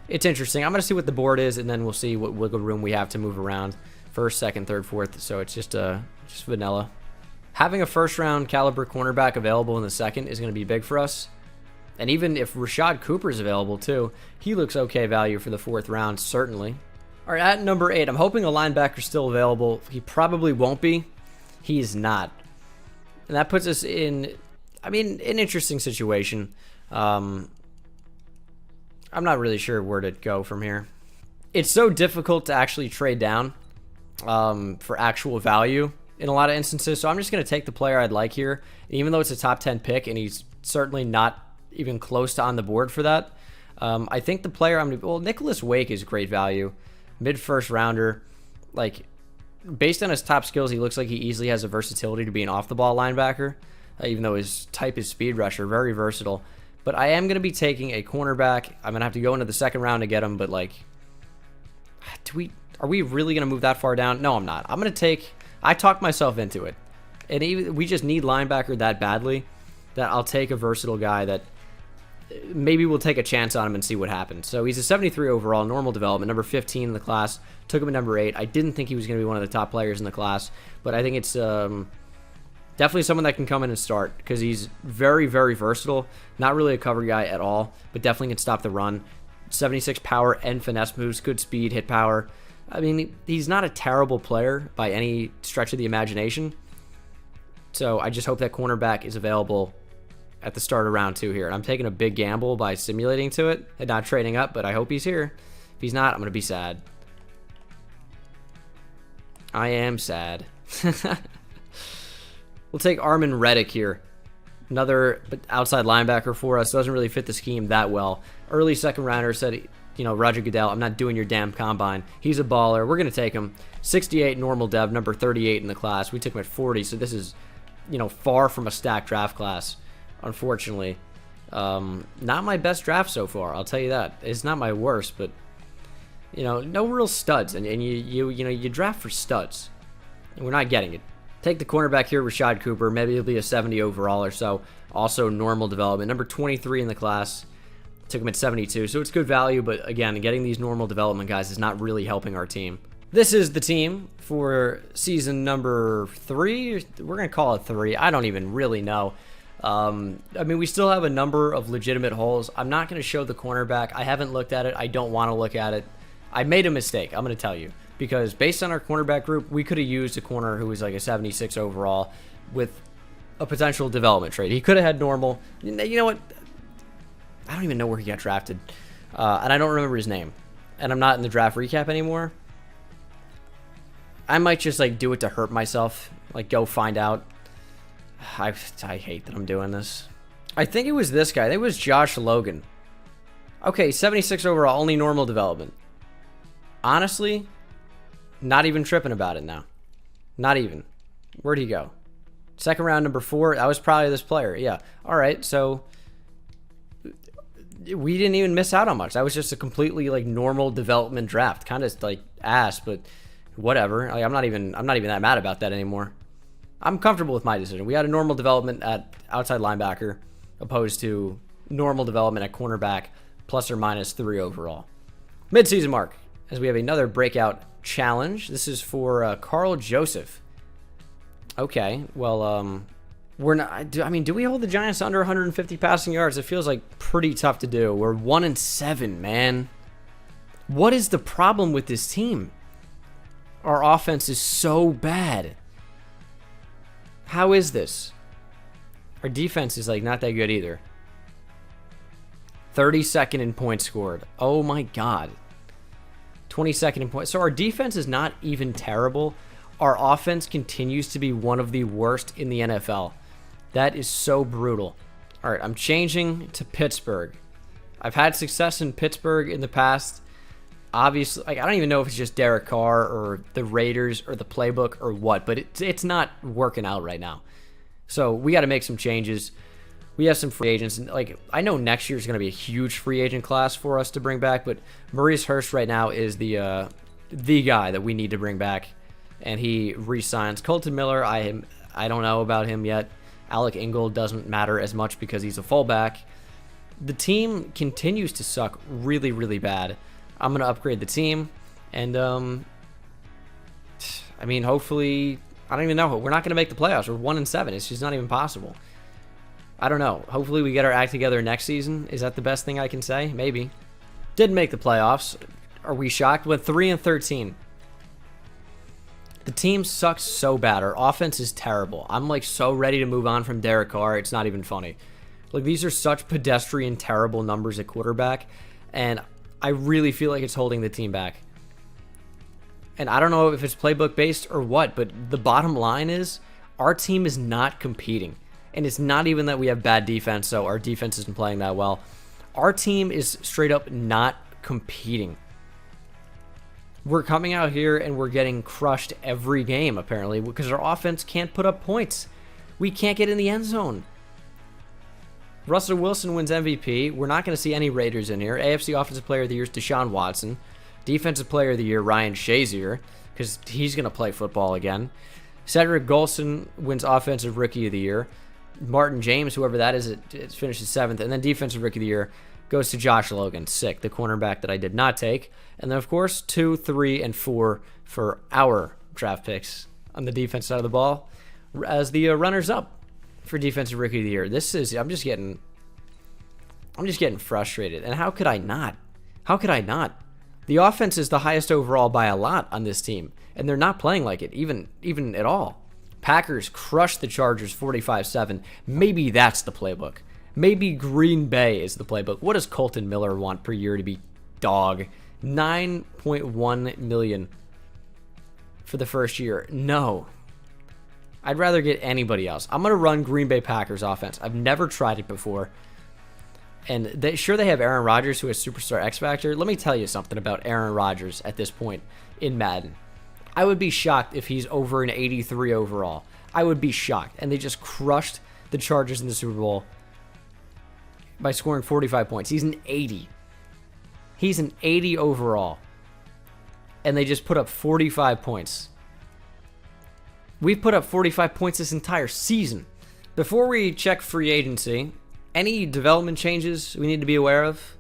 [SPEAKER 1] it's interesting. I'm going to see what the board is, and then we'll see what wiggle room we have to move around. First, second, third, fourth. So it's just vanilla. Having a first-round caliber cornerback available in the second is going to be big for us. And even if Rashad Cooper's available too, he looks okay value for the 4th round, certainly. All right, at number 8, I'm hoping a linebacker's still available. He probably won't be. He is not. And that puts us in, an interesting situation. I'm not really sure where to go from here. It's so difficult to actually trade down for actual value in a lot of instances. So I'm just going to take the player I'd like here. And even though it's a top 10 pick and he's certainly not even close to on the board for that, I think the player Nicholas Wake is great value. Mid-first rounder. Like, based on his top skills, he looks like he easily has a versatility to be an off-the-ball linebacker, even though his type is speed rusher, very versatile. But I am going to be taking a cornerback. I'm going to have to go into the 2nd round to get him, but, like, Are we really going to move that far down? No, I'm not. I'm going to take... I talked myself into it. And even, we just need linebacker that badly that I'll take a versatile guy that maybe we'll take a chance on him and see what happens. So he's a 73 overall, normal development, number 15 in the class. Took him at number 8. I didn't think he was going to be one of the top players in the class, but I think it's definitely someone that can come in and start because he's very, very versatile. Not really a cover guy at all, but definitely can stop the run. 76 power and finesse moves, good speed, hit power. I mean, he's not a terrible player by any stretch of the imagination. So I just hope that cornerback is available at the start of round 2 here. And I'm taking a big gamble by simulating to it and not trading up, but I hope he's here. If he's not, I'm going to be sad. I am sad. We'll take Armen Reddick here. Another outside linebacker for us. Doesn't really fit the scheme that well. Early second rounder said, you know, Roger Goodell, I'm not doing your damn combine. He's a baller. We're going to take him. 68 normal dev, number 38 in the class. We took him at 40, so this is, you know, far from a stacked draft class, unfortunately. Not my best draft so far, I'll tell you that. It's not my worst, but, you know, no real studs. And you draft for studs. And we're not getting it. Take the cornerback here, Rashad Cooper. Maybe he'll be a 70 overall or so. Also normal development. Number 23 in the class. Took him at 72, so it's good value, but again, getting these normal development guys is not really helping our team. This is the team for season number 3. We're going to call it 3. I don't even really know. I mean, we still have a number of legitimate holes. I'm not going to show the cornerback. I haven't looked at it. I don't want to look at it. I made a mistake, I'm going to tell you, because based on our cornerback group, we could have used a corner who was like a 76 overall with a potential development trade. He could have had normal. You know what? I don't even know where he got drafted, and I don't remember his name, and I'm not in the draft recap anymore. I might just like do it to hurt myself, like go find out. I hate that I'm doing this. I think it was this guy. I think it was Josh Logan. Okay, 76 overall, only normal development. Honestly, not even tripping about it now. Not even. Where'd he go? Second round, number 4. That was probably this player. Yeah. All right, so we didn't even miss out on much. That was just a completely like normal development draft, kind of like ass, but whatever. Like, I'm not even that mad about that anymore. I'm comfortable with my decision. We had a normal development at outside linebacker, opposed to normal development at cornerback, plus or minus 3 overall. Midseason mark, as we have another breakout challenge. This is for Carl Joseph. Okay, well, we're not. I mean, do we hold the Giants under 150 passing yards? It feels like pretty tough to do. We're 1-7, man. What is the problem with this team? Our offense is so bad. How is this? Our defense is like not that good either. 32nd in points scored. Oh my God. 22nd in points. So our defense is not even terrible. Our offense continues to be one of the worst in the NFL. That is so brutal. All right, I'm changing to Pittsburgh. I've had success in Pittsburgh in the past. Obviously, like, I don't even know if it's just Derek Carr or the Raiders or the playbook or what, but it's not working out right now. So we got to make some changes. We have some free agents, and like I know next year is going to be a huge free agent class for us to bring back, but Maurice Hurst right now is the guy that we need to bring back, and he re-signs. Colton Miller, I don't know about him yet. Alec Ingold doesn't matter as much because he's a fullback. The team continues to suck really, really bad. I'm going to upgrade the team, and I mean, hopefully, I don't even know. We're not going to make the playoffs. We're 1-7. It's just not even possible. I don't know. Hopefully we get our act together next season. Is that the best thing I can say? Maybe. Didn't make the playoffs. Are we shocked? Went 3-13. The team sucks so bad. Our offense is terrible. I'm like so ready to move on from Derek Carr. It's not even funny. Like, these are such pedestrian, terrible numbers at quarterback, and I really feel like it's holding the team back. And I don't know if it's playbook based or what, but the bottom line is our team is not competing. And it's not even that we have bad defense, so our defense isn't playing that well. Our team is straight up not competing. We're coming out here and we're getting crushed every game, apparently, because our offense can't put up points. We can't get in the end zone. Russell Wilson wins MVP. We're not going to see any Raiders in here. AFC Offensive Player of the Year is Deshaun Watson. Defensive Player of the Year, Ryan Shazier, because he's going to play football again. Cedric Golson wins Offensive Rookie of the Year. Martin James, whoever that is, it finishes 7th. And then Defensive Rookie of the Year goes to Josh Logan, sick, the cornerback that I did not take. And then, of course, 2, 3, and 4 for our draft picks on the defense side of the ball as the runners-up for Defensive Rookie of the Year. This is, I'm just getting frustrated. And how could I not? How could I not? The offense is the highest overall by a lot on this team, and they're not playing like it, even at all. Packers crushed the Chargers 45-7. Maybe that's the playbook. Maybe Green Bay is the playbook. What does Colton Miller want per year to be dog? $9.1 million for the first year. No. I'd rather get anybody else. I'm going to run Green Bay Packers offense. I've never tried it before. And they have Aaron Rodgers, who has superstar X Factor. Let me tell you something about Aaron Rodgers at this point in Madden. I would be shocked if he's over an 83 overall. I would be shocked. And they just crushed the Chargers in the Super Bowl by scoring 45 points. He's an 80. He's an 80 overall. And they just put up 45 points. We've put up 45 points this entire season. Before we check free agency, any development changes we need to be aware of?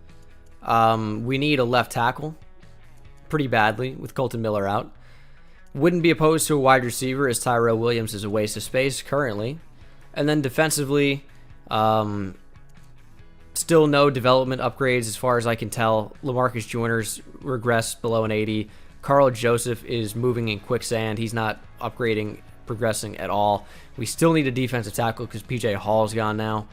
[SPEAKER 1] We need a left tackle pretty badly with Colton Miller out. Wouldn't be opposed to a wide receiver, as Tyrell Williams is a waste of space currently. And then defensively, still no development upgrades as far as I can tell. LaMarcus Joyner's regressed below an 80. Carl Joseph is moving in quicksand. He's not upgrading, progressing at all. We still need a defensive tackle because PJ Hall's gone now.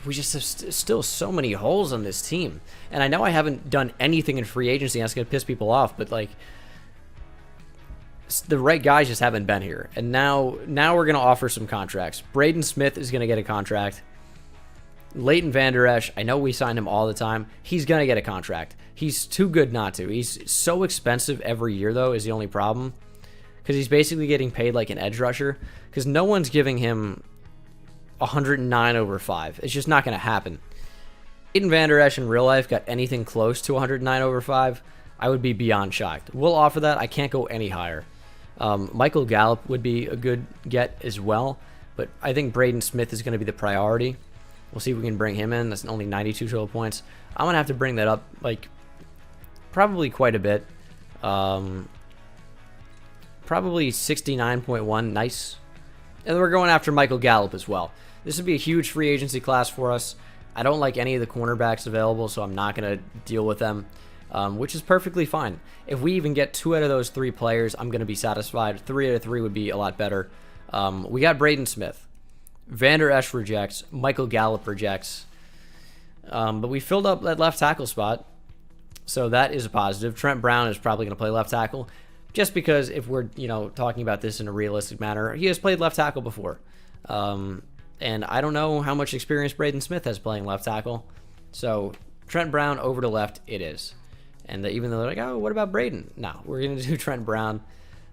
[SPEAKER 1] We just have still so many holes on this team. And I know I haven't done anything in free agency. That's going to piss people off. But, like, the right guys just haven't been here. And now we're going to offer some contracts. Braden Smith is going to get a contract. Leighton Vander Esch, I know we signed him all the time. He's going to get a contract. He's too good not to. He's so expensive every year, though, is the only problem. Because he's basically getting paid like an edge rusher. Because no one's giving him 109 over 5. It's just not going to happen. Leighton Vander Esch in real life got anything close to 109 over 5, I would be beyond shocked. We'll offer that. I can't go any higher. Michael Gallup would be a good get as well, but I think Braden Smith is going to be the priority. We'll see if we can bring him in. That's only 92 total points. I'm going to have to bring that up, like, probably quite a bit. Probably 69.1. Nice. And we're going after Michael Gallup as well. This would be a huge free agency class for us. I don't like any of the cornerbacks available, so I'm not going to deal with them, which is perfectly fine. If we even get 2 out of those 3 players, I'm going to be satisfied. 3 out of 3 would be a lot better. We got Braden Smith. Vander Esch rejects. Michael Gallup rejects. But we filled up that left tackle spot, so that is a positive. Trent Brown is probably going to play left tackle, just because if we're talking about this in a realistic manner, he has played left tackle before. And I don't know how much experience Braden Smith has playing left tackle. So Trent Brown over to left, it is. And even though they're like, oh, what about Braden? No, we're going to do Trent Brown.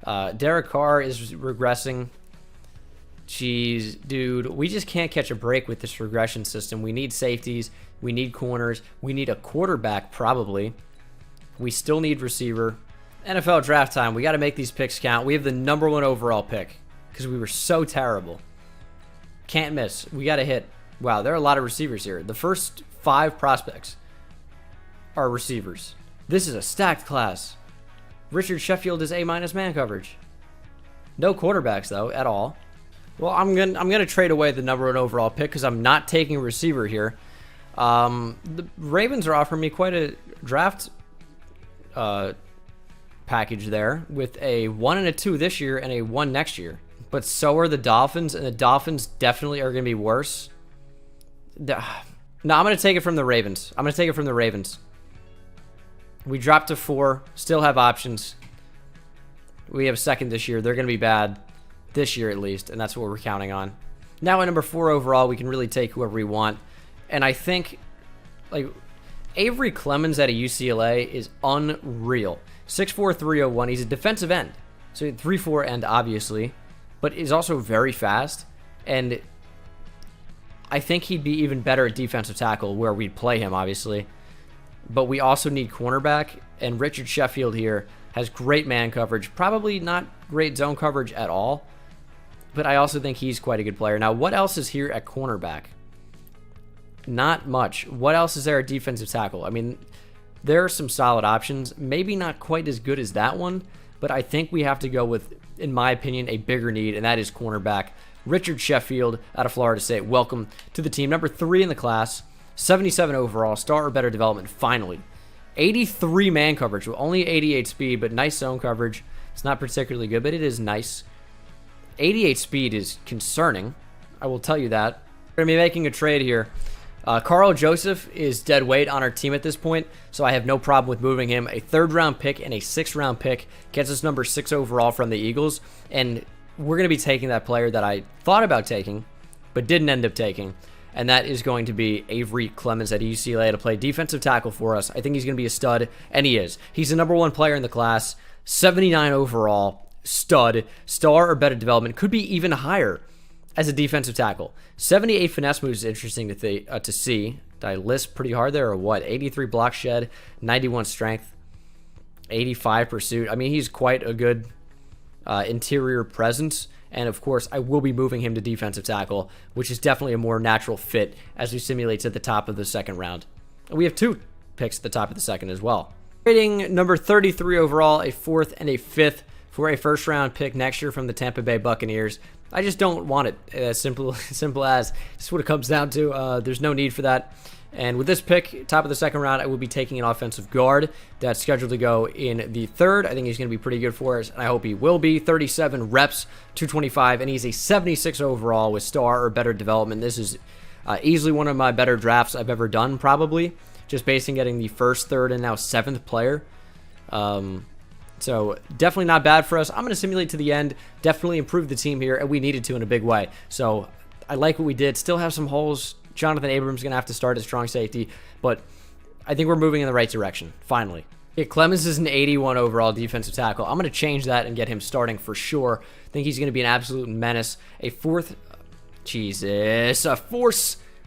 [SPEAKER 1] Derek Carr is regressing. Jeez, dude, we just can't catch a break with this regression system. We need safeties. We need corners. We need a quarterback, probably. We still need receiver. NFL draft time. We got to make these picks count. We have the number 1 overall pick because we were so terrible. Can't miss. We got to hit. Wow, there are a lot of receivers here. The first 5 prospects are receivers. This is a stacked class. Richard Sheffield is A- man coverage. No quarterbacks, though, at all. Well, I'm gonna trade away the number 1 overall pick because I'm not taking a receiver here. The Ravens are offering me quite a draft package there with a 1 and a 2 this year and a 1 next year. But so are the Dolphins, and the Dolphins definitely are going to be worse. No, I'm going to take it from the Ravens. We dropped to 4, still have options. We have 2nd this year. They're going to be bad this year at least, and that's what we're counting on. Now at number 4 overall, we can really take whoever we want. And I think, like, Avery Clemens out of UCLA is unreal. 6'4", 301. He's a defensive end. So 3-4 end, obviously, but is also very fast. And I think he'd be even better at defensive tackle, where we'd play him, obviously. but we also need cornerback, and Richard Sheffield here has great man coverage, probably not great zone coverage at all, but I also think he's quite a good player. Now, what else is here at cornerback? Not much. What else is there at defensive tackle? I mean, there are some solid options, maybe not quite as good as that one, but I think we have to go with, in my opinion, a bigger need, and that is cornerback. Richard Sheffield out of Florida State, welcome to the team. Number 3 in the class, 77 overall, star or better development, finally. 83 man coverage with only 88 speed, but nice zone coverage. It's not particularly good, but it is nice. 88 speed is concerning, I will tell you that. We're going to be making a trade here. Carl Joseph is dead weight on our team at this point, so I have no problem with moving him. A 3rd-round pick and a 6th-round pick gets us number 6 overall from the Eagles, and we're going to be taking that player that I thought about taking, but didn't end up taking, and that is going to be Avery Clemens at UCLA to play defensive tackle for us. I think he's going to be a stud, and he is. He's the number 1 player in the class, 79 overall, stud, star or better development, could be even higher as a defensive tackle. 78 finesse moves is interesting to see. Did I list pretty hard there or what? 83 block shed, 91 strength, 85 pursuit. I mean, he's quite a good interior presence. And of course, I will be moving him to defensive tackle, which is definitely a more natural fit as we simulate at the top of the 2nd round. And we have 2 picks at the top of the 2nd as well. Trading number 33 overall, a 4th and a 5th for a 1st-round pick next year from the Tampa Bay Buccaneers. I just don't want it. As simple as. That's what it comes down to. There's no need for that. And with this pick, top of the 2nd round, I will be taking an offensive guard that's scheduled to go in the 3rd. I think he's going to be pretty good for us, and I hope he will be. 37 reps, 225, and he's a 76 overall with star or better development. This is easily one of my better drafts I've ever done, probably, just based on getting the 1st, 3rd, and now 7th player. So definitely not bad for us. I'm going to simulate to the end, definitely improve the team here, and we needed to in a big way. So I like what we did. Still have some holes. Jonathan Abrams is going to have to start at strong safety, but I think we're moving in the right direction, finally. Yeah, Clemens is an 81 overall defensive tackle. I'm going to change that and get him starting for sure. I think he's going to be an absolute menace. A 4th, a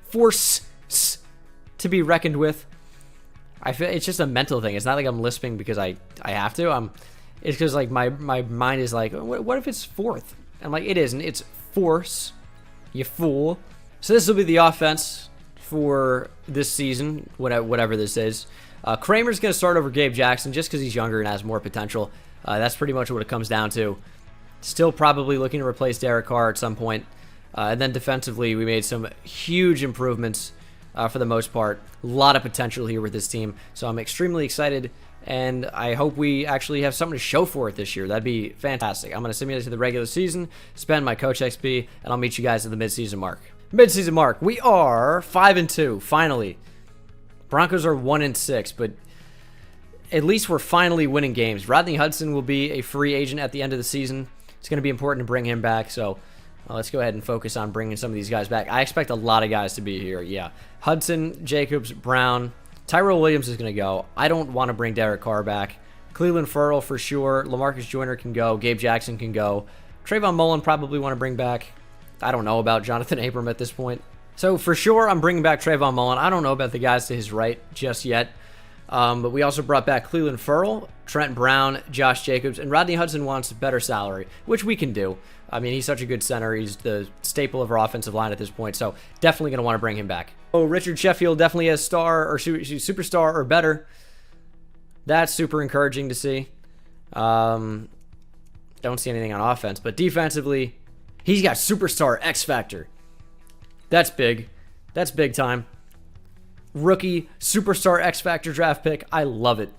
[SPEAKER 1] force to be reckoned with. I feel it's just a mental thing. It's not like I'm lisping because I have to. It's because like my mind is like, what if it's 4th? I'm like, it isn't. It's force, you fool. So this will be the offense for this season, whatever this is. Kramer's going to start over Gabe Jackson just because he's younger and has more potential. That's pretty much what it comes down to. Still probably looking to replace Derek Carr at some point. And then defensively, we made some huge improvements for the most part. A lot of potential here with this team. So I'm extremely excited, and I hope we actually have something to show for it this year. That'd be fantastic. I'm going to simulate to the regular season, spend my coach XP, and I'll meet you guys at the midseason mark. Midseason mark. We are 5-2, finally. Broncos are 1-6, but at least we're finally winning games. Rodney Hudson will be a free agent at the end of the season. It's going to be important to bring him back, so let's go ahead and focus on bringing some of these guys back. I expect a lot of guys to be here, yeah. Hudson, Jacobs, Brown. Tyrell Williams is going to go. I don't want to bring Derek Carr back. Cleveland Ferrell for sure. LaMarcus Joyner can go. Gabe Jackson can go. Trayvon Mullin probably want to bring back. I don't know about Jonathan Abram at this point. So for sure, I'm bringing back Trayvon Mullin. I don't know about the guys to his right just yet. But we also brought back Cleveland Ferrell, Trent Brown, Josh Jacobs, and Rodney Hudson wants a better salary, which we can do. I mean, he's such a good center. He's the staple of our offensive line at this point, so definitely going to want to bring him back. Oh, Richard Sheffield definitely has star or superstar or better. That's super encouraging to see. Don't see anything on offense, but defensively, he's got superstar X Factor. That's big. That's big time. Rookie superstar X Factor draft pick. I love it.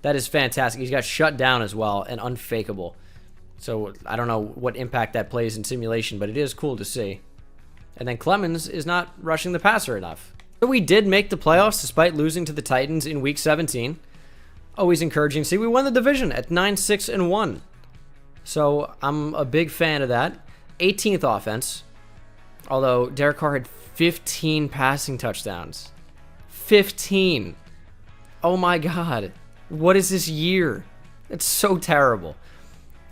[SPEAKER 1] That is fantastic. He's got shut down as well and unfakeable. So I don't know what impact that plays in simulation, but it is cool to see. And then Clemens is not rushing the passer enough. So we did make the playoffs despite losing to the Titans in Week 17. Always encouraging to see. We won the division at 9-6-1. So I'm a big fan of that. 18th offense. Although Derek Carr had 15 passing touchdowns. 15. Oh my God. What is this year? It's so terrible.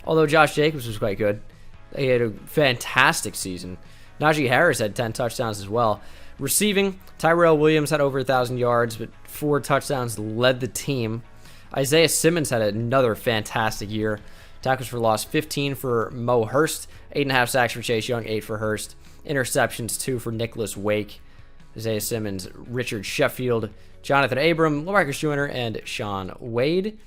[SPEAKER 1] Although Josh Jacobs was quite good. He had a fantastic season. Najee Harris had 10 touchdowns as well. Receiving, Tyrell Williams had over 1,000 yards, but 4 touchdowns, led the team. Isaiah Simmons had another fantastic year. Tackles for loss, 15 for Mo Hurst, 8.5 sacks for Chase Young, 8 for Hurst. Interceptions, 2 for Nicholas Wake. Isaiah Simmons, Richard Sheffield, Jonathan Abram, Lamarcus Joyner, and Sean Wade.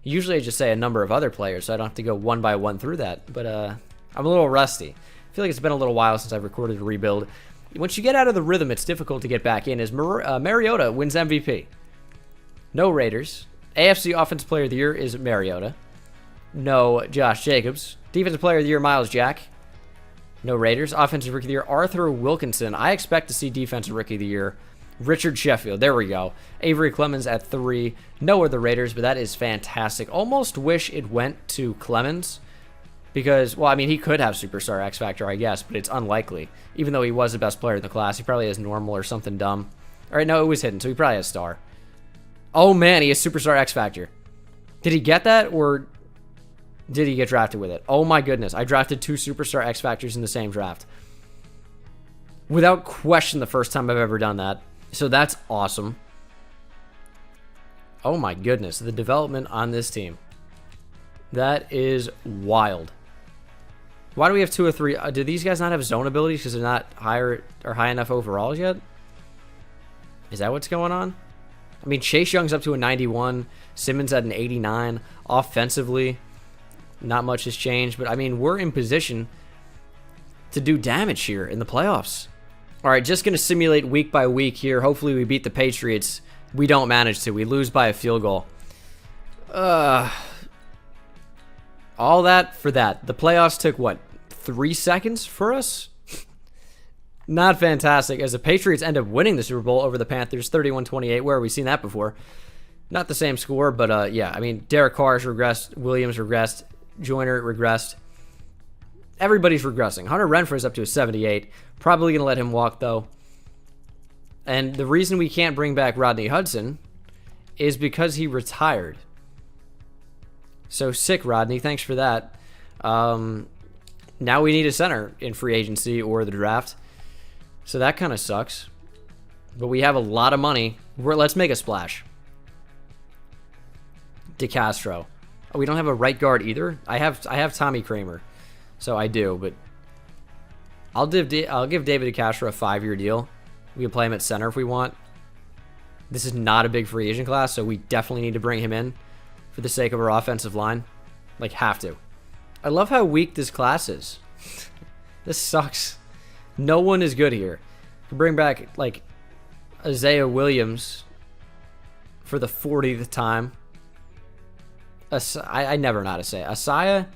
[SPEAKER 1] Usually I just say a number of other players, so I don't have to go one by one through that, but I'm a little rusty. I feel like it's been a little while since I've recorded a rebuild. Once you get out of the rhythm, it's difficult to get back in. As Mariota wins MVP. No Raiders. AFC Offensive Player of the Year is Mariota. No Josh Jacobs. Defensive Player of the Year, Miles Jack. No Raiders. Offensive Rookie of the Year, Arthur Wilkinson. I expect to see Defensive Rookie of the Year, Richard Sheffield. There we go. Avery Clemens at 3. No other Raiders, but that is fantastic. Almost wish it went to Clemens because, well, I mean, he could have Superstar X Factor, I guess, but it's unlikely. Even though he was the best player in the class, he probably has normal or something dumb. All right, no, it was hidden, so he probably has star. Oh, man, he has Superstar X Factor. Did he get that, or did he get drafted with it? Oh, my goodness. I drafted 2 Superstar X Factors in the same draft. Without question, the first time I've ever done that. So that's awesome. Oh, my goodness. The development on this team. That is wild. Why do we have 2 or 3? Do these guys not have zone abilities because they're not higher or high enough overalls yet? Is that what's going on? I mean, Chase Young's up to a 91. Simmons at an 89. Offensively, not much has changed. But, I mean, we're in position to do damage here in the playoffs. All right, just going to simulate week by week here. Hopefully we beat the Patriots. We don't manage to. We lose by a field goal. All that for that. The playoffs took, what, 3 seconds for us? Not fantastic, as the Patriots end up winning the Super Bowl over the Panthers, 31-28. Where have we seen that before? Not the same score, but yeah, I mean, Derek Carr's regressed, Williams regressed, Joyner regressed. Everybody's regressing. Hunter Renfrow's up to a 78. Probably going to let him walk, though. And the reason we can't bring back Rodney Hudson is because he retired. So sick, Rodney. Thanks for that. Now we need a center in free agency or the draft. So that kind of sucks. But we have a lot of money. Let's make a splash. DeCastro. Oh, we don't have a right guard either? I have Tommy Kramer. So I do, but I'll give David DeCastro a 5-year deal. We can play him at center if we want. This is not a big free agent class, so we definitely need to bring him in for the sake of our offensive line. Like, have to. I love how weak this class is. This sucks. No one is good here. Can bring back, like, Isaiah Williams for the 40th time. I never know how to say it. Isaiah?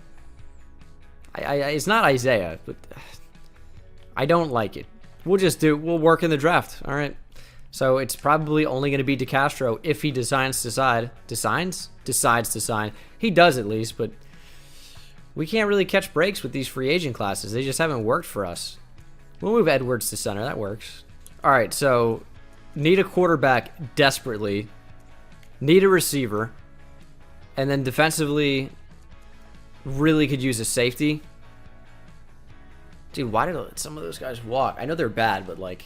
[SPEAKER 1] It's not Isaiah, but I don't like it. We'll work in the draft, all right? So it's probably only going to be DeCastro if he decides to sign. He does at least, but we can't really catch breaks with these free agent classes. They just haven't worked for us. We'll move Edwards to center. That works. All right, so need a quarterback desperately. Need a receiver. And then defensively, really could use a safety. Dude, why did some of those guys walk? I know they're bad, but, like,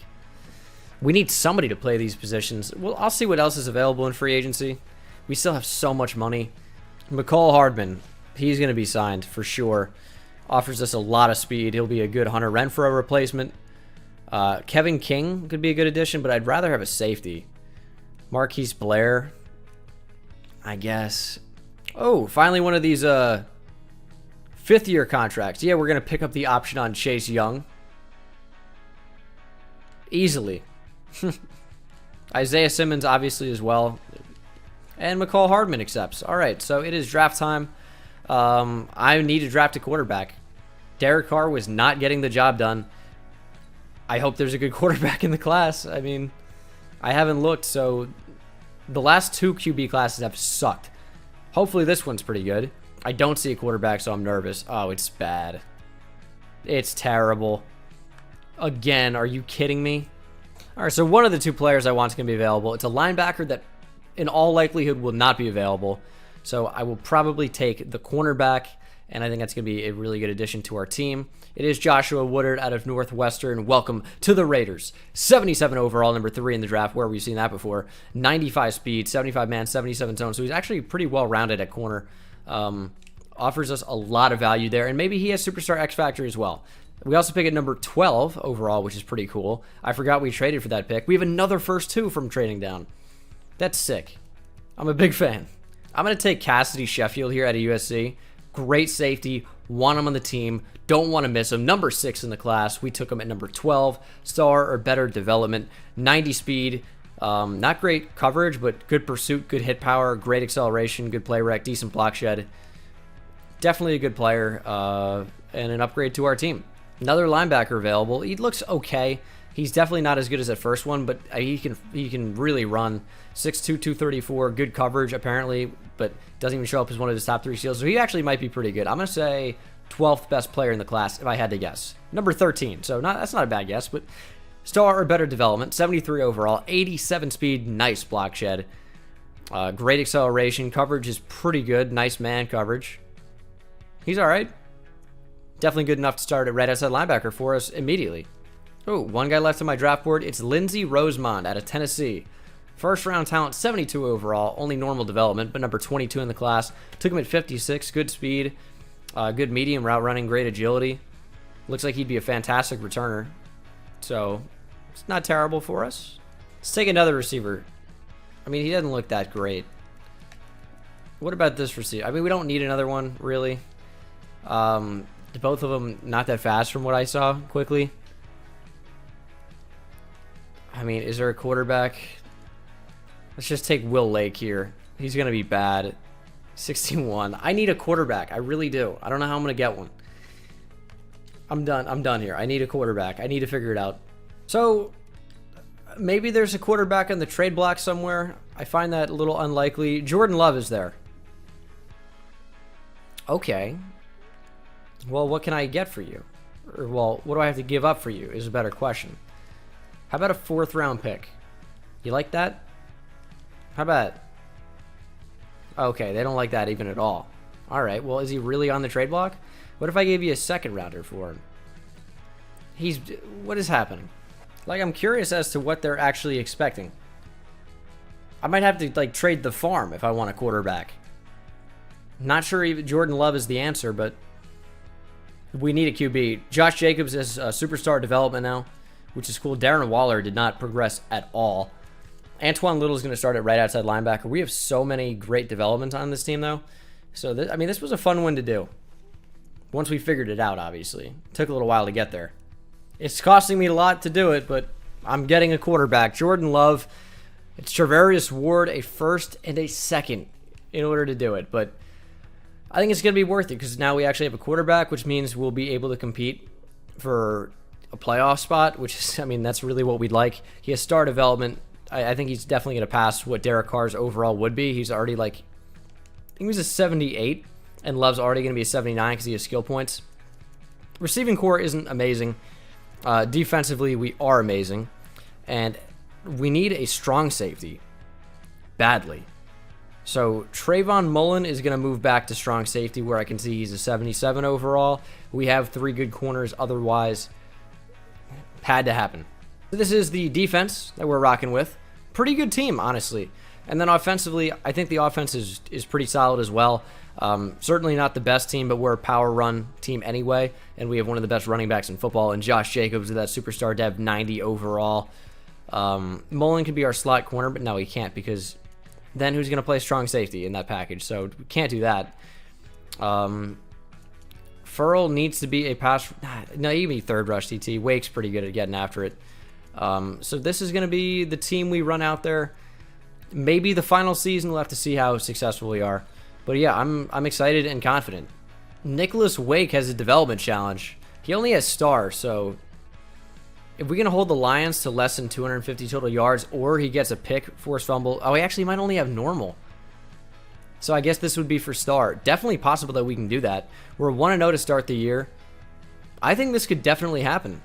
[SPEAKER 1] we need somebody to play these positions. Well, I'll see what else is available in free agency. We still have so much money. McCall Hardman, he's going to be signed for sure. Offers us a lot of speed. He'll be a good Hunter Renfrow replacement. Kevin King could be a good addition, but I'd rather have a safety. Marquise Blair, I guess. Oh, finally one of these 5th-year contracts. Yeah, we're going to pick up the option on Chase Young. Easily. Isaiah Simmons, obviously, as well. And McCall Hardman accepts. All right, so it is draft time. I need to draft a quarterback. Derek Carr was not getting the job done. I hope there's a good quarterback in the class. I mean, I haven't looked, so the last 2 QB classes have sucked. Hopefully this one's pretty good. I don't see a quarterback, so I'm nervous. Oh, it's bad. It's terrible. Again, are you kidding me? All right, so one of the 2 players I want is going to be available. It's a linebacker that in all likelihood will not be available. So I will probably take the cornerback, and I think that's going to be a really good addition to our team. It is Joshua Woodard out of Northwestern. Welcome to the Raiders. 77 overall, number 3 in the draft. Where have we seen that before? 95 speed, 75 man, 77 zone. So he's actually pretty well-rounded at corner. Offers us a lot of value there, and maybe he has superstar X Factor as well. We also pick at number 12 overall, which is pretty cool. I forgot we traded for that pick. We have another first 2 from trading down. That's sick. I'm a big fan. I'm going to take Cassidy Sheffield here out of USC. Great safety. Want him on the team. Don't want to miss him. Number 6 in the class. We took him at number 12. Star or better development. 90 speed. Not great coverage, but good pursuit, good hit power, great acceleration, good play rec, decent block shed. Definitely a good player and an upgrade to our team. Another linebacker available. He looks okay. He's definitely not as good as that first one, but he can really run. 6'2", 234, good coverage apparently, but doesn't even show up as one of his top 3 steals. So he actually might be pretty good. I'm going to say 12th best player in the class if I had to guess. Number 13, so that's not a bad guess, but star or better development, 73 overall, 87 speed, nice block shed. Great acceleration. Coverage is pretty good. Nice man coverage. He's all right. Definitely good enough to start at right outside linebacker for us immediately. Oh, one guy left on my draft board. It's Lindsey Rosemont out of Tennessee. First round talent, 72 overall. Only normal development, but number 22 in the class. Took him at 56. Good speed. Good medium route running. Great agility. Looks like he'd be a fantastic returner. So, it's not terrible for us. Let's take another receiver. I mean, he doesn't look that great. What about this receiver? I mean, we don't need another one, really. Both of them not that fast from what I saw quickly. I mean, is there a quarterback? Let's just take Will Lake here. He's going to be bad. 61. I need a quarterback. I really do. I don't know how I'm going to get one. I'm done here. I need a quarterback. I need to figure it out. So, maybe there's a quarterback on the trade block somewhere. I find that a little unlikely. Jordan Love is there. Okay. Well, what can I get for you? Or, well, what do I have to give up for you is a better question. How about a 4th round pick? You like that? How about... Okay, they don't like that even at all. All right, well, is he really on the trade block? What if I gave you a 2nd rounder for him? What is happening? Like, I'm curious as to what they're actually expecting. I might have to, like, trade the farm if I want a quarterback. Not sure even Jordan Love is the answer, but we need a QB. Josh Jacobs is a superstar development now, which is cool. Darren Waller did not progress at all. Antoine Little is going to start at right outside linebacker. We have so many great developments on this team, though. So, this was a fun one to do. Once we figured it out, obviously. It took a little while to get there. It's costing me a lot to do it, but I'm getting a quarterback. Jordan Love. It's Travarius Ward, a 1st and a 2nd in order to do it. But I think it's going to be worth it because now we actually have a quarterback, which means we'll be able to compete for a playoff spot, which is, that's really what we'd like. He has star development. I think he's definitely going to pass what Derek Carr's overall would be. He's already I think he was a 78, and Love's already going to be a 79 because he has skill points. Receiving core isn't amazing. Defensively, we are amazing. And we need a strong safety badly. So Trayvon Mullin is going to move back to strong safety where I can see he's a 77 overall. We have 3 good corners otherwise. Had to happen. This is the defense that we're rocking with. Pretty good team, honestly. And then offensively, I think the offense is pretty solid as well. Certainly not the best team, but we're a power run team anyway. And we have one of the best running backs in football. And Josh Jacobs, that superstar dev, 90 overall. Mullin can be our slot corner, but no, he can't because then who's going to play strong safety in that package? So we can't do that. Furl needs to be a pass. No, he can be 3rd rush TT. Wake's pretty good at getting after it. So this is going to be the team we run out there. Maybe the final season, we'll have to see how successful we are. But yeah, I'm excited and confident. Nicholas Wake has a development challenge. He only has star, so if we can hold the Lions to less than 250 total yards, or he gets a pick, forced fumble. Oh, he actually might only have normal. So I guess this would be for star. Definitely possible that we can do that. We're 1-0 to start the year. I think this could definitely happen.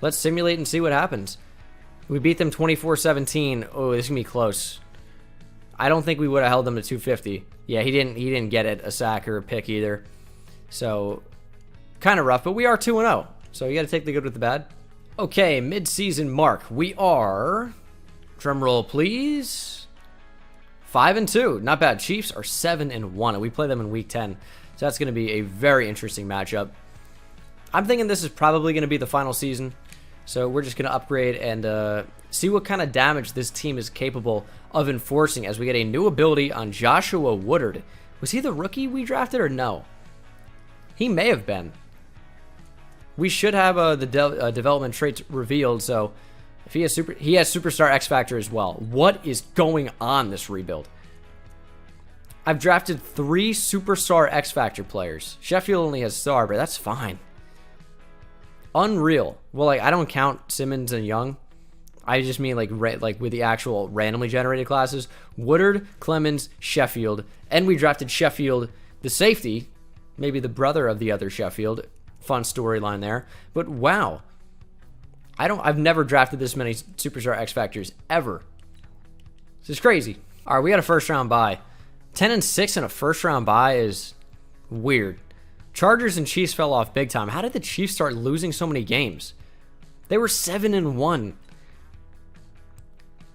[SPEAKER 1] Let's simulate and see what happens. We beat them 24-17. Oh, this is going to be close. I don't think we would have held him to 250. Yeah, he didn't get it, a sack or a pick either. So, kind of rough, but we are 2-0. So you got to take the good with the bad. Okay, mid-season mark. We are, drum roll please, 5-2. Not bad. Chiefs are 7-1, and we play them in week 10. So that's going to be a very interesting matchup. I'm thinking this is probably going to be the final season. So we're just going to upgrade and see what kind of damage this team is capable of enforcing as we get a new ability on Joshua Woodard. Was he the rookie we drafted or no? He may have been. We should have the development traits revealed. So if he has superstar X Factor as well. What is going on this rebuild? I've drafted 3 superstar X Factor players. Sheffield only has star, but that's fine. Unreal. Well, like I don't count Simmons and Young. I just mean like with the actual randomly generated classes. Woodard, Clemens, Sheffield, and we drafted Sheffield, the safety, maybe the brother of the other Sheffield. Fun storyline there. But wow, I've never drafted this many superstar X Factors ever. This is crazy. All right, we got a first round bye. 10-6 and a first round bye is weird. Chargers and Chiefs fell off big time. How did the Chiefs start losing so many games? They were 7-1.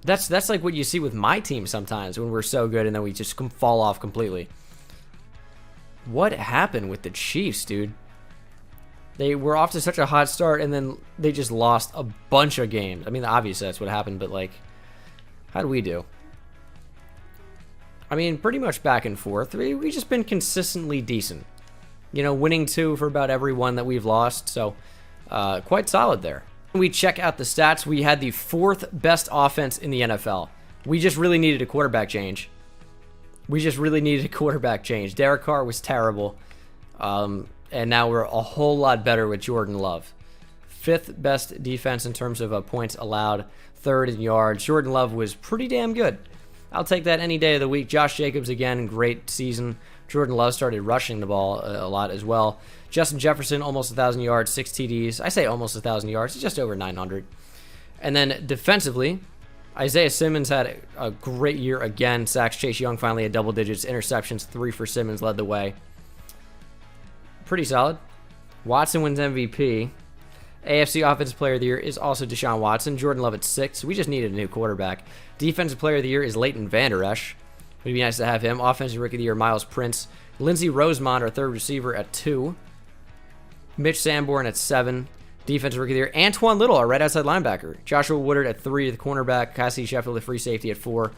[SPEAKER 1] That's like what you see with my team sometimes when we're so good and then we just fall off completely. What happened with the Chiefs, dude? They were off to such a hot start and then they just lost a bunch of games. I mean, obviously that's what happened, but like, how do we do? I mean, pretty much back and forth. We've just been consistently decent. You know, winning 2 for about every one that we've lost. So, quite solid there. When we check out the stats, we had the 4th best offense in the NFL. We just really needed a quarterback change. Derek Carr was terrible. And now we're a whole lot better with Jordan Love. 5th best defense in terms of points allowed. 3rd in yards. Jordan Love was pretty damn good. I'll take that any day of the week. Josh Jacobs, again, great season. Jordan Love started rushing the ball a lot as well. Justin Jefferson, almost 1,000 yards, 6 TDs. I say almost 1,000 yards. It's just over 900. And then defensively, Isaiah Simmons had a great year again. Sacks. Chase Young finally had double digits. Interceptions, 3 for Simmons, led the way. Pretty solid. Watson wins MVP. AFC Offensive Player of the Year is also Deshaun Watson. Jordan Love at 6. We just needed a new quarterback. Defensive Player of the Year is Leighton Vander Esch. It would be nice to have him. Offensive Rookie of the Year, Miles Prince. Lindsey Rosemont, our 3rd receiver, at 2. Mitch Sanborn at 7. Defensive Rookie of the Year, Antoine Little, our right outside linebacker. Joshua Woodard at 3, the cornerback. Cassie Sheffield, the free safety, at 4.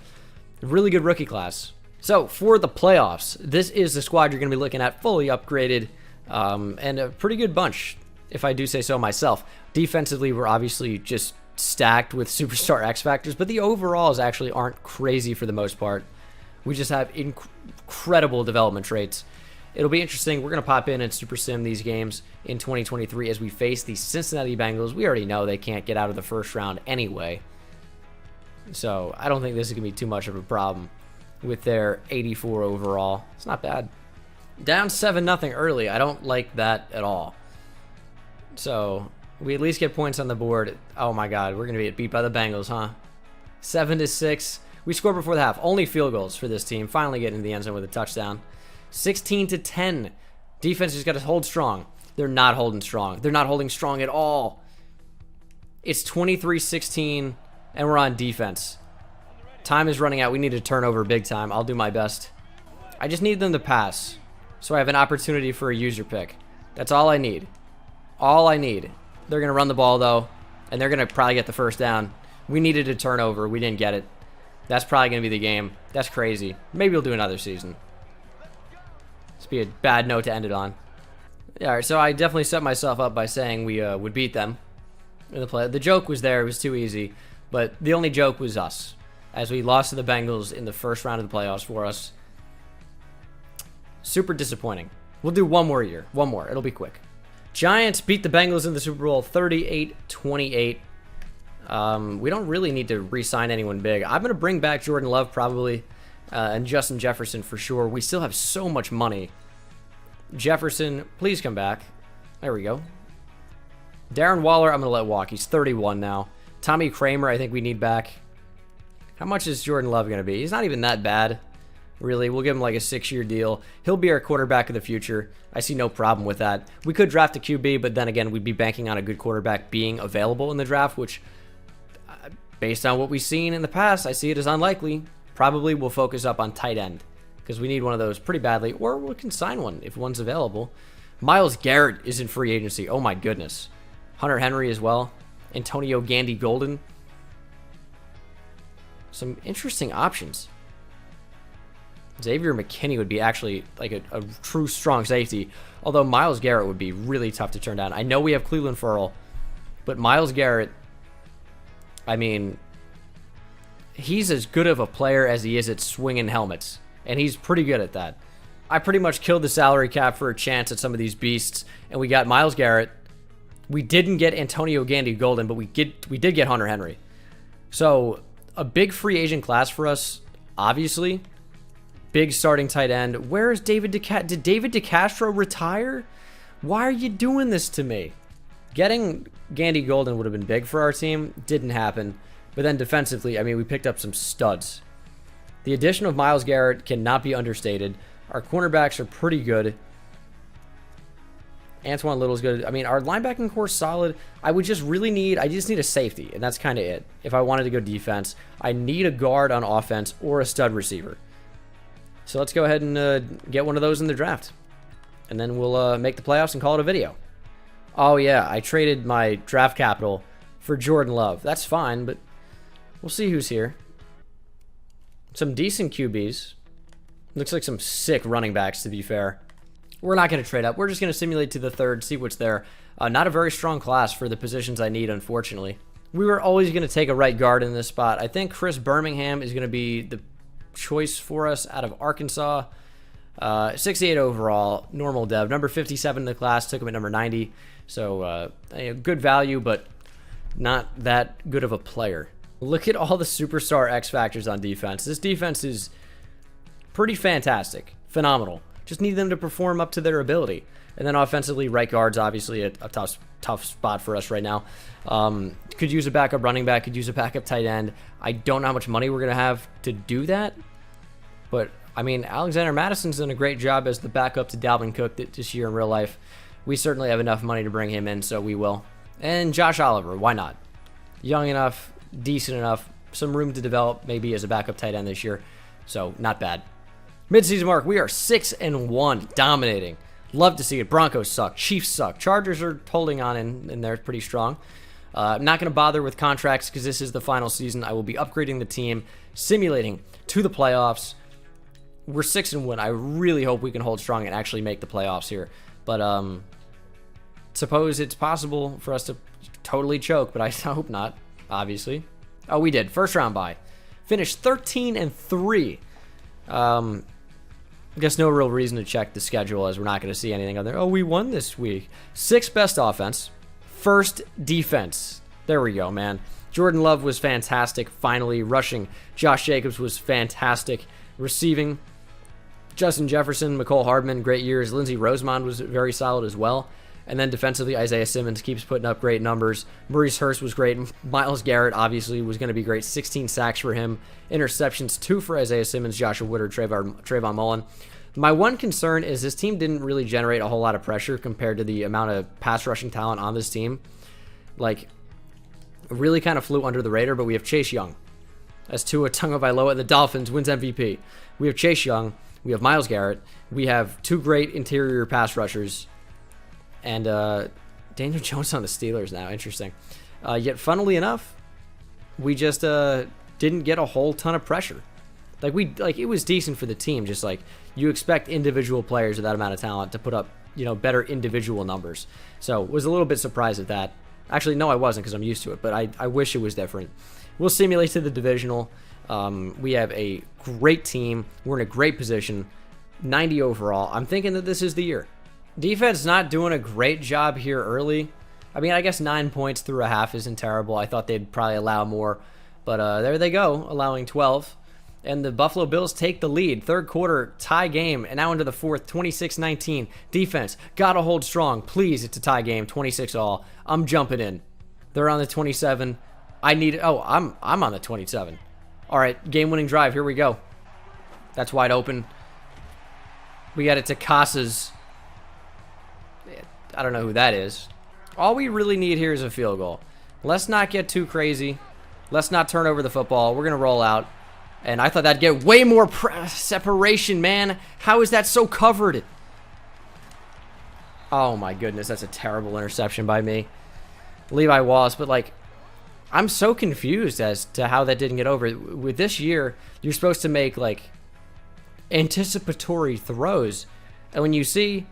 [SPEAKER 1] Really good rookie class. So, for the playoffs, this is the squad you're going to be looking at, fully upgraded, and a pretty good bunch, if I do say so myself. Defensively, we're obviously just stacked with superstar X Factors, but the overalls actually aren't crazy for the most part. We just have incredible development traits. It'll be interesting. We're going to pop in and super sim these games in 2023 as we face the Cincinnati Bengals. We already know they can't get out of the first round anyway. So I don't think this is going to be too much of a problem with their 84 overall. It's not bad. Down 7-0 early. I don't like that at all. So we at least get points on the board. Oh my God, we're going to get beat by the Bengals, huh? 7-6. We scored before the half. Only field goals for this team. Finally getting into the end zone with a touchdown. 16-10. Defense just got to hold strong. They're not holding strong. They're not holding strong at all. It's 23-16, and we're on defense. Time is running out. We need to turn over big time. I'll do my best. I just need them to pass, so I have an opportunity for a user pick. That's all I need. All I need. They're going to run the ball, though, and they're going to probably get the first down. We needed a turnover. We didn't get it. That's probably going to be the game. That's crazy. Maybe we'll do another season. This would be a bad note to end it on. Yeah, all right, so I definitely set myself up by saying we would beat them in the play. The joke was there. It was too easy. But the only joke was us, as we lost to the Bengals in the first round of the playoffs for us. Super disappointing. We'll do one more year. One more. It'll be quick. Giants beat the Bengals in the Super Bowl 38-28. We don't really need to re-sign anyone big. I'm going to bring back Jordan Love probably, and Justin Jefferson for sure. We still have so much money. Jefferson, please come back. There we go. Darren Waller, I'm going to let walk. He's 31 now. Tommy Kramer, I think we need back. How much is Jordan Love going to be? He's not even that bad, really. We'll give him like a 6-year deal. He'll be our quarterback of the future. I see no problem with that. We could draft a QB, but then again, we'd be banking on a good quarterback being available in the draft, which, based on what we've seen in the past, I see it as unlikely. Probably we'll focus up on tight end because we need one of those pretty badly, or we can sign one if one's available. Myles Garrett is in free agency. Oh my goodness. Hunter Henry as well. Antonio Gandy Golden. Some interesting options. Xavier McKinney would be actually like a true strong safety, although Myles Garrett would be really tough to turn down. I know we have Cleveland Ferrell, but Myles Garrett, I mean, he's as good of a player as he is at swinging helmets, and he's pretty good at that. I pretty much killed the salary cap for a chance at some of these beasts, and we got Myles Garrett. We didn't get Antonio Gandy Golden, but we did get Hunter Henry. So a big free agent class for us, obviously. Big starting tight end. Where is David DeCastro? Did David DeCastro retire? Why are you doing this to me? Getting Gandy Golden would have been big for our team. Didn't happen. But then defensively, I mean, we picked up some studs. The addition of Myles Garrett cannot be understated. Our cornerbacks are pretty good. Antoine Little's good. I mean, our linebacking core is solid. I just need a safety, and that's kind of it. If I wanted to go defense, I need a guard on offense or a stud receiver. So let's go ahead and get one of those in the draft. And then we'll make the playoffs and call it a video. Oh yeah, I traded my draft capital for Jordan Love. That's fine, but we'll see who's here. Some decent QBs. Looks like some sick running backs, to be fair. We're not going to trade up. We're just going to simulate to the third, see what's there. Not a very strong class for the positions I need, unfortunately. We were always going to take a right guard in this spot. I think Chris Birmingham is going to be the choice for us out of Arkansas. 68 overall, normal dev. Number 57 in the class, took him at number 90. So, good value, but not that good of a player. Look at all the superstar X factors on defense. This defense is pretty fantastic. Phenomenal. Just need them to perform up to their ability. And then offensively, right guard's obviously a tough spot for us right now. Could use a backup running back, could use a backup tight end. I don't know how much money we're going to have to do that. But, I mean, Alexander Madison's done a great job as the backup to Dalvin Cook this year in real life. We certainly have enough money to bring him in, so we will. And Josh Oliver, why not? Young enough, decent enough, some room to develop maybe as a backup tight end this year. So, not bad. Mid-season mark, we are 6-1, dominating. Love to see it. Broncos suck. Chiefs suck. Chargers are holding on in there pretty strong. I'm not going to bother with contracts because this is the final season. I will be upgrading the team, simulating to the playoffs. We're 6-1. I really hope we can hold strong and actually make the playoffs here. But suppose it's possible for us to totally choke, but I hope not, obviously. Oh, we did. First round bye. Finished 13-3. I guess no real reason to check the schedule as we're not going to see anything on there. Oh, we won this week. 6th best offense. 1st defense. There we go, man. Jordan Love was fantastic. Finally, rushing. Josh Jacobs was fantastic. Receiving. Justin Jefferson, McCole Hardman, great years. Lindsey Rosemont was very solid as well. And then defensively, Isaiah Simmons keeps putting up great numbers. Maurice Hurst was great. Myles Garrett, obviously, was going to be great. 16 sacks for him. Interceptions, 2 for Isaiah Simmons, Joshua Woodard, Trayvon Mullin. My one concern is this team didn't really generate a whole lot of pressure compared to the amount of pass rushing talent on this team. Like, really kind of flew under the radar, but we have Chase Young. As Tua Tagovailoa, the Dolphins, wins MVP. We have Chase Young. We have Myles Garrett. We have 2 great interior pass rushers. And Daniel Jones on the Steelers now. Interesting. Yet, funnily enough, we just didn't get a whole ton of pressure. It was decent for the team. Just like you expect individual players with that amount of talent to put up, better individual numbers. So was a little bit surprised at that. Actually, no, I wasn't because I'm used to it. But I wish it was different. We'll simulate to the divisional. We have a great team. We're in a great position. 90 overall. I'm thinking that this is the year. Defense not doing a great job here early. I mean, I guess 9 points through a half isn't terrible. I thought they'd probably allow more. But there they go, allowing 12. And the Buffalo Bills take the lead. 3rd quarter, tie game. And now into the 4th, 26-19. Defense, got to hold strong. Please, it's a tie game, 26-all. I'm jumping in. They're on the 27. I'm on the 27. All right, game-winning drive. Here we go. That's wide open. We got it to Casas. I don't know who that is. All we really need here is a field goal. Let's not get too crazy. Let's not turn over the football. We're going to roll out. And I thought that'd get way more separation, man. How is that so covered? Oh, my goodness. That's a terrible interception by me. Levi Wallace. But, like, I'm so confused as to how that didn't get over. With this year, you're supposed to make, like, anticipatory throws. And when you see...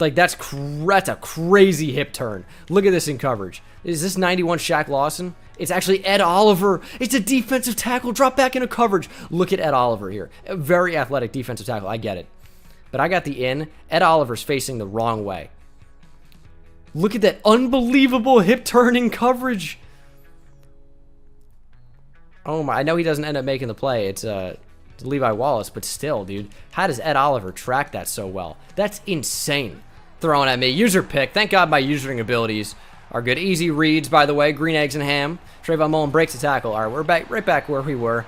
[SPEAKER 1] Like, that's a crazy hip turn. Look at this in coverage. Is this 91 Shaq Lawson? It's actually Ed Oliver. It's a defensive tackle. Drop back into coverage. Look at Ed Oliver here. A very athletic defensive tackle. I get it. But I got the in. Ed Oliver's facing the wrong way. Look at that unbelievable hip turn in coverage. Oh, my. I know he doesn't end up making the play. It's Levi Wallace, but still, dude. How does Ed Oliver track that so well? That's insane. Throwing at me. User pick. Thank God my usering abilities are good. Easy reads, by the way. Green eggs and ham. Trayvon Mullin breaks the tackle. All right, we're back, right back where we were.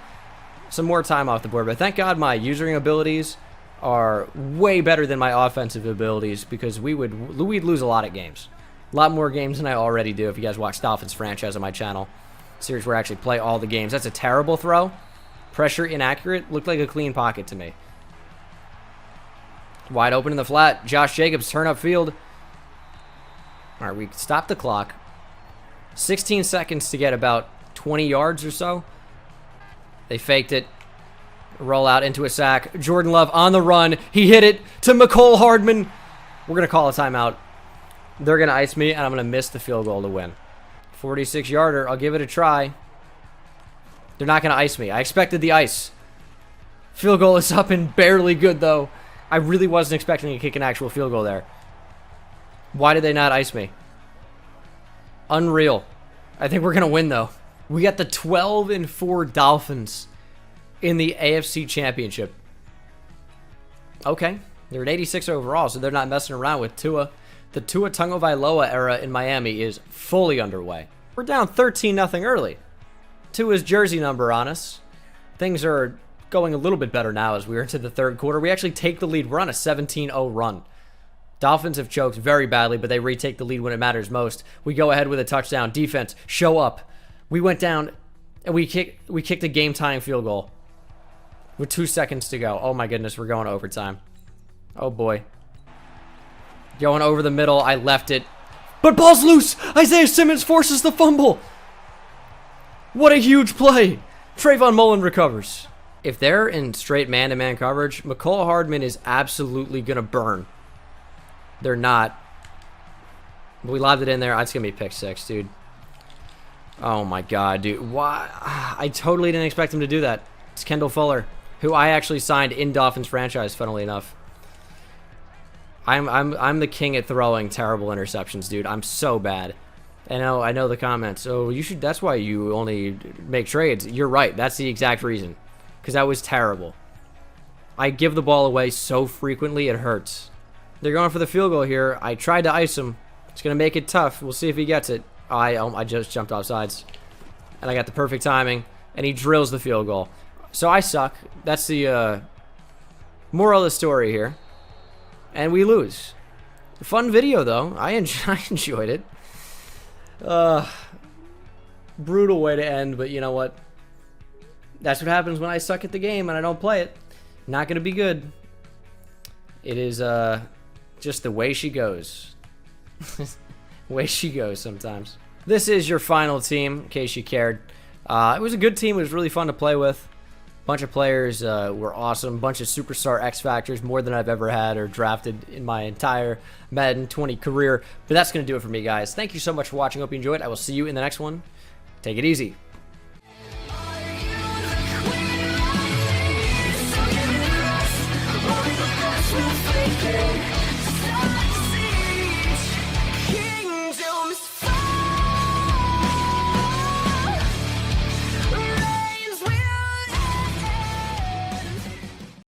[SPEAKER 1] Some more time off the board, but thank God my usering abilities are way better than my offensive abilities because we'd lose a lot of games. A lot more games than I already do if you guys watch Dolphins franchise on my channel. Series where I actually play all the games. That's a terrible throw. Pressure inaccurate. Looked like a clean pocket to me. Wide open in the flat. Josh Jacobs, turn up field. All right, we stop the clock. 16 seconds to get about 20 yards or so. They faked it. Roll out into a sack. Jordan Love on the run. He hit it to McCole Hardman. We're going to call a timeout. They're going to ice me, and I'm going to miss the field goal to win. 46-yarder. I'll give it a try. They're not going to ice me. I expected the ice. Field goal is up and barely good, though. I really wasn't expecting to kick an actual field goal there. Why did they not ice me? Unreal. I think we're going to win, though. We got the 12-4 Dolphins in the AFC Championship. Okay. They're at 86 overall, so they're not messing around with Tua. The Tua Tagovailoa era in Miami is fully underway. We're down 13-0 early. Tua's jersey number on us. Things are going a little bit better now as we're into the third quarter. We actually take the lead. We're on a 17-0 run. Dolphins have choked very badly, but they retake the lead when it matters most. We go ahead with a touchdown. Defense, show up. We went down, and we kicked a game-tying field goal with 2 seconds to go. Oh, my goodness, we're going to overtime. Oh, boy. Going over the middle. I left it. But ball's loose. Isaiah Simmons forces the fumble. What a huge play. Trayvon Mullin recovers. If they're in straight man-to-man coverage, McCole Hardman is absolutely going to burn. They're not. But we lobbed it in there. It's going to be pick six, dude. Oh, my God, dude. Why? I totally didn't expect him to do that. It's Kendall Fuller, who I actually signed in Dolphins franchise, funnily enough. I'm the king at throwing terrible interceptions, dude. I'm so bad. I know the comments. Oh, you should. That's why you only make trades. You're right. That's the exact reason. Because that was terrible. I give the ball away so frequently it hurts. They're going for the field goal here. I tried to ice him. It's going to make it tough. We'll see if he gets it. I just jumped off sides. And I got the perfect timing. And he drills the field goal. So I suck. That's the moral of the story here. And we lose. Fun video, though. I enjoyed it. Brutal way to end, but you know what? That's what happens when I suck at the game and I don't play it. Not going to be good. It is just the way she goes. Way she goes sometimes. This is your final team, in case you cared. It was a good team. It was really fun to play with. Bunch of players were awesome. Bunch of superstar X Factors, more than I've ever had or drafted in my entire Madden 20 career. But that's going to do it for me, guys. Thank you so much for watching. Hope you enjoyed. I will see you in the next one. Take it easy.
[SPEAKER 2] We'll